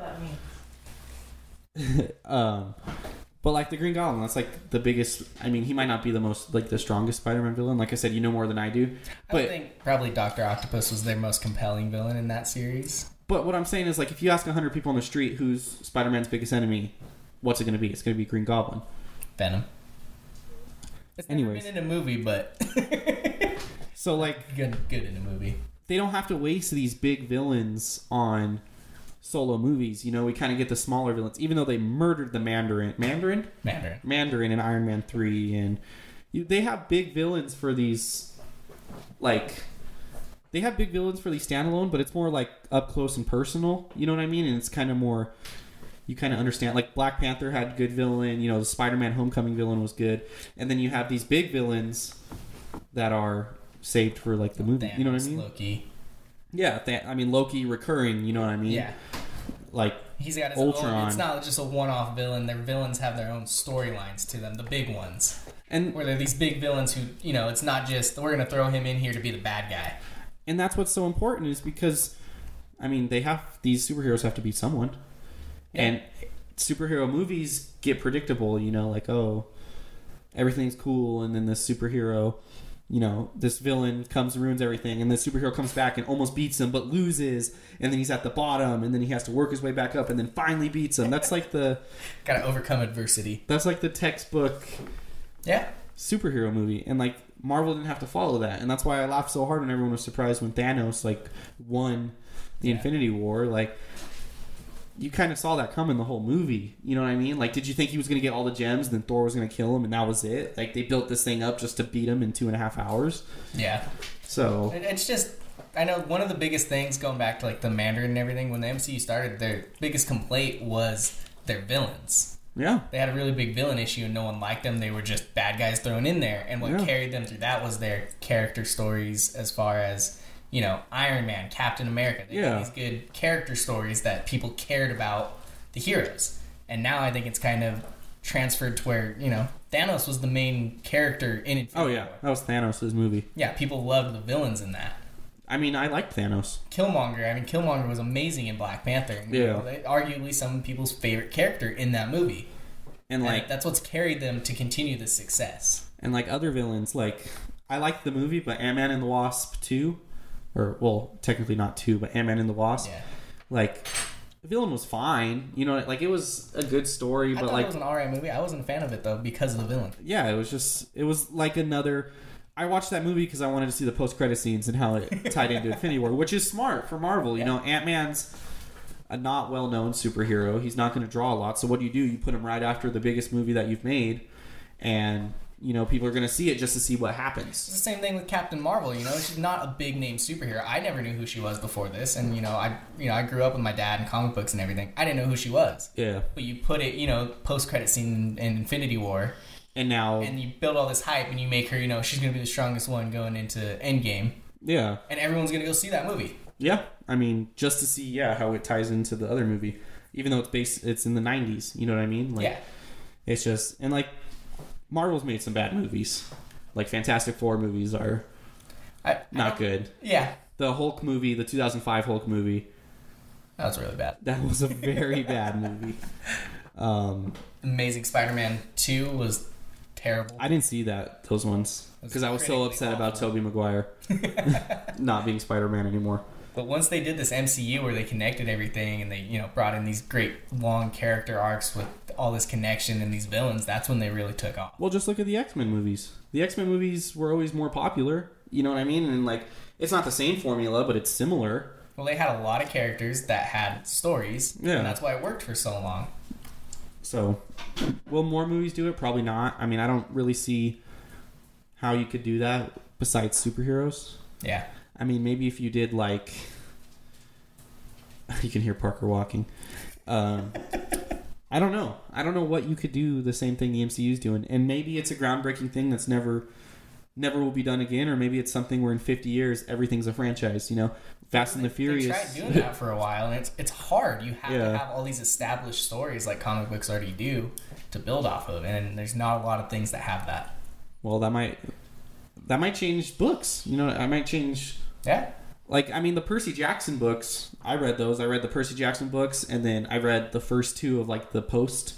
but like the Green Goblin, that's like the biggest. I mean, he might not be the strongest Spider-Man villain. Like I said, you know more than I do. But I think probably Dr. Octopus was their most compelling villain in that series. But what I'm saying is, like, if you ask 100 people on the street who's Spider-Man's biggest enemy, what's it going to be? It's going to be Green Goblin. Venom. It's never been in a movie, but so like good in a movie. They don't have to waste these big villains on solo movies. We kind of get the smaller villains, even though they murdered the Mandarin in Iron Man 3, and they have big villains for these, like, they have big villains for these standalone, but it's more like up close and personal. You know what I mean? And it's kind of more, you kind of understand. Like Black Panther had good villain. The Spider-Man Homecoming villain was good, and then you have these big villains that are saved for like the movie. Thanos, you know what I mean? Loki. Yeah, Loki recurring. You know what I mean? Yeah. Like he's got his Ultron. own. It's not just a one-off villain. Their villains have their own storylines to them. The big ones, and where they're these big villains who, it's not just we're gonna throw him in here to be the bad guy. And that's what's so important is because, I mean, these superheroes have to beat someone. Yeah. And superhero movies get predictable, like, oh, everything's cool, and then this superhero, this villain comes and ruins everything, and the superhero comes back and almost beats him, but loses, and then he's at the bottom, and then he has to work his way back up, and then finally beats him. That's like the... Gotta overcome adversity. That's like the textbook... Yeah. Superhero movie, and like Marvel didn't have to follow that, and that's why I laughed so hard when everyone was surprised when Thanos won the Infinity War. Like, you kind of saw that coming the whole movie. You know what I mean? Like, did you think he was going to get all the gems and then Thor was going to kill him and that was it? Like, they built this thing up just to beat him in 2.5 hours. Yeah. So it's just, I know one of the biggest things going back to like the Mandarin and everything, when the MCU started, their biggest complaint was their villains. Yeah. They had a really big villain issue and no one liked them. They were just bad guys thrown in there. And what carried them through that was their character stories as far as, Iron Man, Captain America. They had these good character stories that people cared about the heroes. And now I think it's kind of transferred to where, Thanos was the main character in Infinity Oh yeah, War. that was Thanos' movie. Yeah, people loved the villains in that. I mean, I liked Thanos. Killmonger was amazing in Black Panther. And, arguably some people's favorite character in that movie. And that's what's carried them to continue the success. And like other villains, like I liked the movie, but Ant-Man and the Wasp 2, or well, technically not 2, but Ant-Man and the Wasp. Yeah. Like the villain was fine, like it was a good story, I but thought like it was an alright movie. I wasn't a fan of it though because of the villain. yeah, it was like another. I watched that movie because I wanted to see the post-credit scenes and how it tied into Infinity War, which is smart for Marvel. You know, Ant-Man's a not well-known superhero. He's not going to draw a lot. So what do? You put him right after the biggest movie that you've made, and people are going to see it just to see what happens. It's the same thing with Captain Marvel. She's not a big-name superhero. I never knew who she was before this, and I grew up with my dad and comic books and everything. I didn't know who she was. Yeah. But you put it, post-credit scene in Infinity War. And now... And you build all this hype, and you make her, she's going to be the strongest one going into Endgame. Yeah. And everyone's going to go see that movie. Yeah. I mean, just to see, how it ties into the other movie. Even though it's in the 90s. You know what I mean? Like, yeah. It's just... And, like, Marvel's made some bad movies. Like, Fantastic Four movies are not good. Yeah. The Hulk movie, the 2005 Hulk movie... That was really bad. That was a very bad movie. Amazing Spider-Man 2 was... terrible. I didn't see those ones because I was so upset about Tobey Maguire not being Spider-Man anymore. But once they did this MCU where they connected everything and they brought in these great long character arcs with all this connection and these villains, that's when they really took off. Well, just look at the X-Men movies. The X-Men movies were always more popular. You know what I mean? And like, it's not the same formula, but it's similar. Well, they had a lot of characters that had stories, and that's why it worked for so long. So, will more movies do it? Probably not. I mean, I don't really see how you could do that besides superheroes. Yeah. I mean, maybe if you did like... You can hear Parker walking. I don't know. I don't know what you could do the same thing the MCU's doing. And maybe it's a groundbreaking thing that's never will be done again, or maybe it's something where in 50 years everything's a franchise, Fast and the Furious. They tried doing that for a while, and it's hard. You have to have all these established stories like comic books already do to build off of, and there's not a lot of things that have that. Well, that might change books. I might change. Yeah. Like, I mean, the Percy Jackson books, I read those. I read the Percy Jackson books, and then I read the first two of like the Post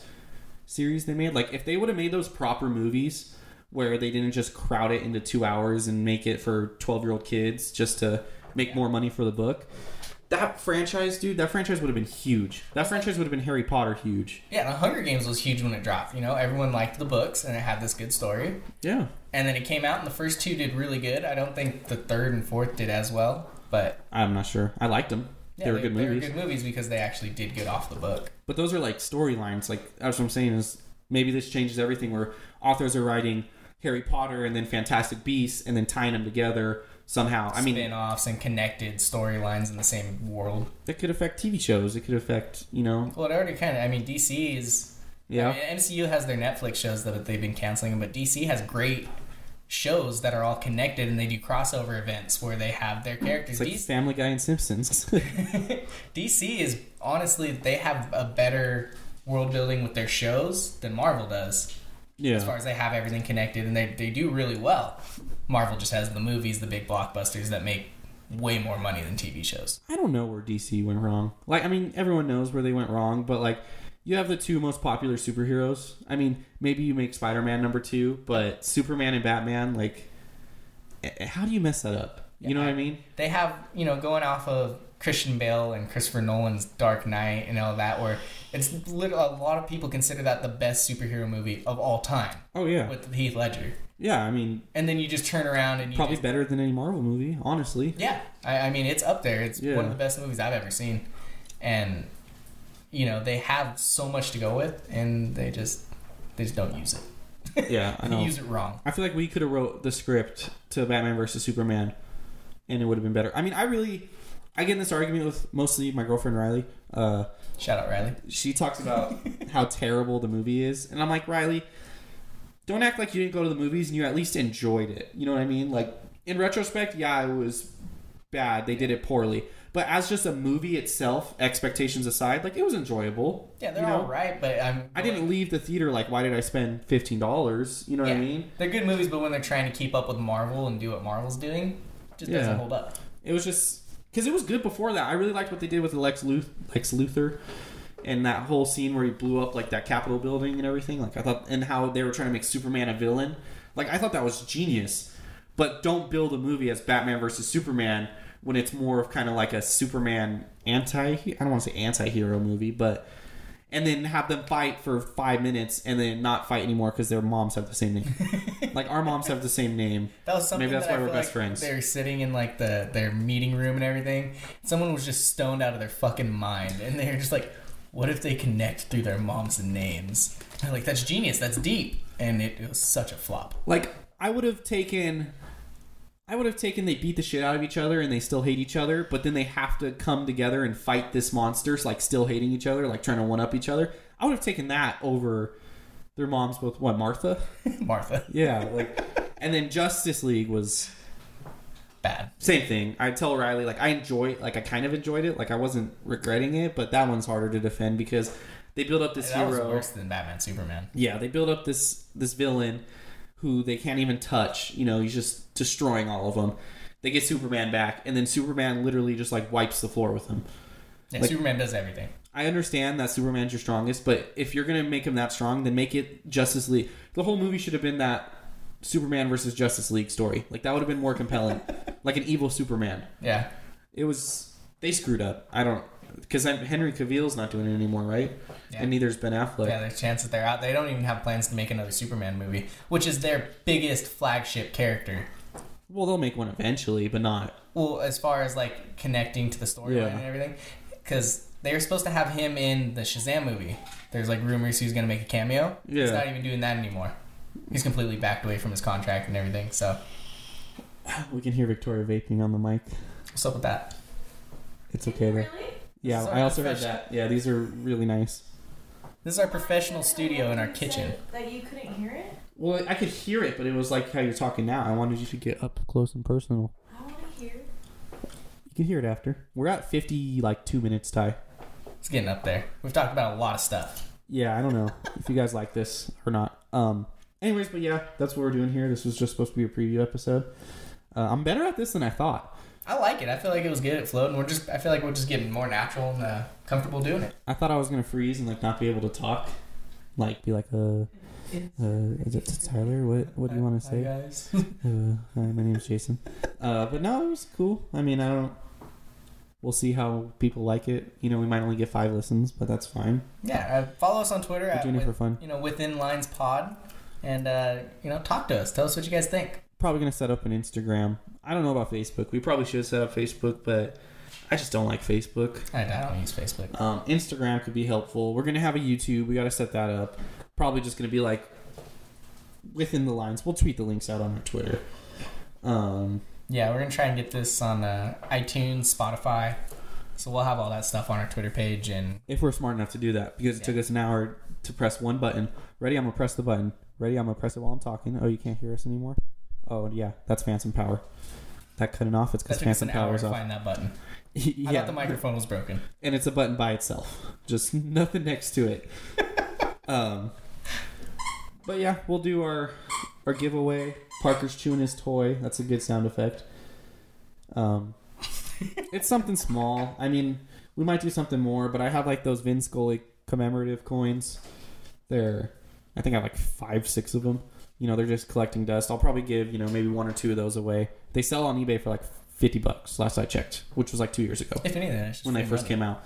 series they made. Like, if they would have made those proper movies where they didn't just crowd it into 2 hours and make it for 12-year-old kids just to make more money for the book. That franchise would have been huge. That franchise would have been Harry Potter huge. Yeah, The Hunger Games was huge when it dropped. Everyone liked the books, and it had this good story. Yeah. And then it came out, and the first two did really good. I don't think the third and fourth did as well, but... I'm not sure. I liked them. Yeah, they were good movies. They were good movies because they actually did good off the book. But those are like storylines. Like, that's what I'm saying is maybe this changes everything where authors are writing Harry Potter and then Fantastic Beasts and then tying them together somehow. I mean, spin-offs and connected storylines in the same world. It could affect TV shows. It could affect, Well, it already kind of... DC is... Yeah. MCU has their Netflix shows that they've been canceling, but DC has great shows that are all connected, and they do crossover events where they have their characters. It's like Family Guy and Simpsons. DC is... Honestly, they have a better world building with their shows than Marvel does. Yeah. As far as they have everything connected, and they do really well. Marvel just has the movies, the big blockbusters that make way more money than TV shows. I don't know where DC went wrong. Like, I mean, everyone knows where they went wrong, but like, you have the two most popular superheroes. I mean, maybe you make Spider-Man number 2, but Superman and Batman, like, how do you mess that up? You know what I mean? They have, going off of Christian Bale and Christopher Nolan's Dark Knight and all that, where it's literally a lot of people consider that the best superhero movie of all time. Oh yeah, with Heath Ledger. Yeah, I mean, and then you just turn around and probably better than any Marvel movie, honestly. Yeah, I mean, it's up there. It's one of the best movies I've ever seen, and they have so much to go with, and they just don't use it. Yeah, I know. They use it wrong. I feel like we could have wrote the script to Batman versus Superman, and it would have been better. I mean, I get in this argument with mostly my girlfriend Riley. Shout out Riley. She talks about how terrible the movie is, and I'm like, Riley, don't act like you didn't go to the movies and you at least enjoyed it. You know what I mean? Like, in retrospect, yeah, it was bad. They did it poorly. But as just a movie itself, expectations aside, like, it was enjoyable. Yeah, they're all right, but I didn't leave the theater like, why did I spend $15? You know what I mean? They're good movies, but when they're trying to keep up with Marvel and do what Marvel's doing, it just doesn't hold up. It was just... Because it was good before that. I really liked what they did with Lex Luthor and that whole scene where he blew up, like, that Capitol building and everything. Like, I thought... And how they were trying to make Superman a villain. Like, I thought that was genius. But don't build a movie as Batman versus Superman when it's more of kind of like a Superman I don't want to say anti-hero movie, but... And then have them fight for 5 minutes and then not fight anymore because their moms have the same name. Like, our moms have the same name. That was something maybe that's that why we're feel best like friends. They were sitting in, like, their meeting room and everything. Someone was just stoned out of their fucking mind. And they were just like, what if they connect through their moms' names? And they're like, that's genius. That's deep. And it was such a flop. Like, I would have taken they beat the shit out of each other and they still hate each other, but then they have to come together and fight this monster, like still hating each other, like trying to one up each other. I would have taken that over their moms both. What, Martha? Martha. Yeah, like, and then Justice League was bad. Same thing. I tell Riley, like, I kind of enjoyed it, like I wasn't regretting it, but that one's harder to defend because they build up this hero. That was worse than Batman Superman. Yeah, they build up this villain who they can't even touch. You know, he's just destroying all of them. They get Superman back, and then Superman literally just, like, wipes the floor with him. Yeah, like, Superman does everything. I understand that Superman's your strongest, but if you're going to make him that strong, then make it Justice League. The whole movie should have been that Superman versus Justice League story. Like, that would have been more compelling. Like an evil Superman. Yeah. It was... They screwed up. I don't... Because Henry Cavill's not doing it anymore, right? Yeah. And neither's Ben Affleck. Yeah, there's chances they're out. They don't even have plans to make another Superman movie, which is their biggest flagship character. Well, they'll make one eventually, but not... Well, as far as, like, connecting to the storyline and everything. Because they were supposed to have him in the Shazam movie. There's, like, rumors he's going to make a cameo. Yeah. He's not even doing that anymore. He's completely backed away from his contract and everything, so... We can hear Victoria vaping on the mic. What's up with that? It's okay, though. Really? Yeah, I also heard that. Yeah, these are really nice. This is our professional studio in our kitchen. That you couldn't hear it? Well, I could hear it, but it was like how you're talking now. I wanted you to get up close and personal. I want to hear it. You can hear it after. We're at 2 minutes, Ty. It's getting up there. We've talked about a lot of stuff. Yeah, I don't know if you guys like this or not. Anyways, but yeah, that's what we're doing here. This was just supposed to be a preview episode. I'm better at this than I thought. I like it. I feel like it was good. It flowed, and I feel like we're just getting more natural and comfortable doing it. I thought I was gonna freeze and like not be able to talk, like be like is it Tyler? What do you want to say? Hi guys. Hi, my name's Jason. But no, it was cool. I mean, we'll see how people like it. You know, we might only get 5 listens, but that's fine. Yeah, follow us on Twitter. We're doing it for fun. You know, Within Lines Pod, and talk to us. Tell us what you guys think. Probably gonna set up an Instagram. I don't know about Facebook. We probably should set up Facebook, but I just don't like Facebook. I don't use Facebook. Instagram could be helpful. We're gonna have a YouTube. We got to set that up. Probably just gonna be like Within the Lines. We'll tweet the links out on our Twitter. Yeah, we're gonna try and get this on iTunes, Spotify. So we'll have all that stuff on our Twitter page, and if we're smart enough to do that, because it took us an hour to press one button. Ready? I'm gonna press the button. Ready? I'm gonna press it while I'm talking. Oh, you can't hear us anymore? Oh yeah, that's Phantom Power. That cutting off. It's because Phantom Power's off. Find that button. Yeah. I thought the microphone was broken. And it's a button by itself. Just nothing next to it. But yeah, we'll do our giveaway. Parker's chewing his toy. That's a good sound effect. It's something small. I mean, we might do something more, but I have like those Vin Scully commemorative coins. I think I have like 5, 6 of them. You know, they're just collecting dust. I'll probably give, maybe 1 or 2 of those away. They sell on eBay for like $50 last I checked, which was like 2 years ago. If anything, when they first came out.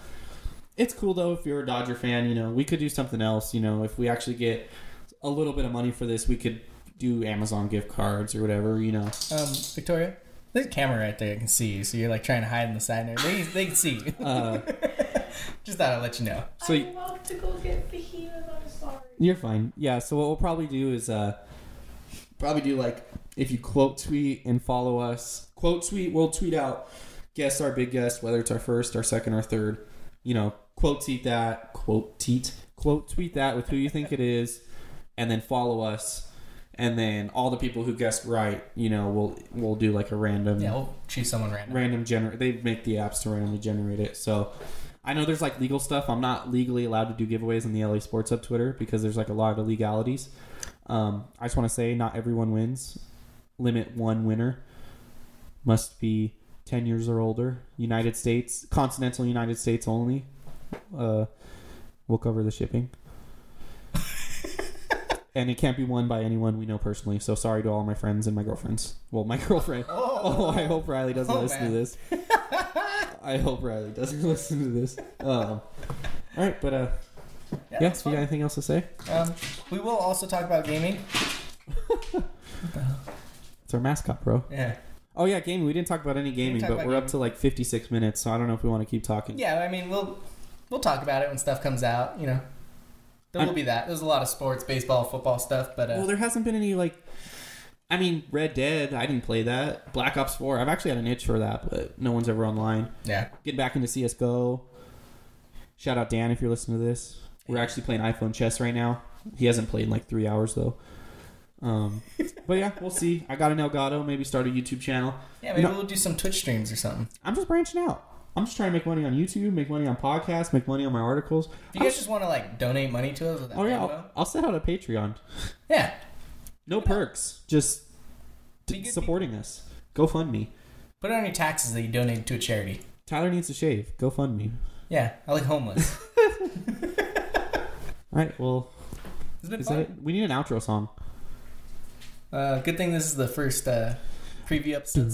It's cool though if you're a Dodger fan. We could do something else. If we actually get a little bit of money for this, we could do Amazon gift cards or whatever. Victoria, there's a camera right there. I can see you. So you're like trying to hide in the side there. They can see you. Just thought I'd let you know. So I'm about to go get behemoth. I'm sorry. You're fine. Yeah. So what we'll probably do is like if you quote tweet and follow us. Quote tweet. We'll tweet out guess our big guest, whether it's our first, our second, or third. Quote tweet that. Quote tweet that with who you think it is, and then follow us. and then all the people who guessed right, we'll do like a random. Yeah, we'll choose someone random. They make the apps to randomly generate it. So I know there's like legal stuff. I'm not legally allowed to do giveaways on the LA Sports Hub Twitter because there's like a lot of legalities. I just want to say not everyone wins. Limit one winner. Must be 10 years or older. United States, continental United States only. We'll cover the shipping. And it can't be won by anyone we know personally. So sorry to all my friends and my girlfriends. Well, my girlfriend. Oh, I hope Riley doesn't listen to this. I hope Riley doesn't listen to this. All right, but yeah, so you got anything else to say? We will also talk about gaming. It's our mascot, bro. Yeah. Oh yeah, gaming. We didn't talk about any gaming, but we're up to like 56 minutes, so I don't know if we want to keep talking. Yeah, I mean, we'll talk about it when stuff comes out. There will be that. There's a lot of sports, baseball, football stuff, but well, there hasn't been any Red Dead. I didn't play that. Black Ops 4. I've actually had an itch for that, but no one's ever online. Yeah. Getting back into CS:GO. Shout out Dan if you're listening to this. We're actually playing iPhone chess right now. He hasn't played in like 3 hours though. But yeah, we'll see. I got an Elgato. Maybe start a YouTube channel. Yeah, maybe we'll do some Twitch streams or something. I'm just branching out. I'm just trying to make money on YouTube, make money on podcasts, make money on my articles. If you guys just want to donate money to us, with that yeah, I'll set out a Patreon. Yeah. No perks, just supporting us. GoFundMe. Put it on your taxes that you donated to a charity. Tyler needs to shave. GoFundMe. Yeah, I like homeless. All right, well, It's been is fun. that it? We need an outro song. Good thing this is the first preview episode.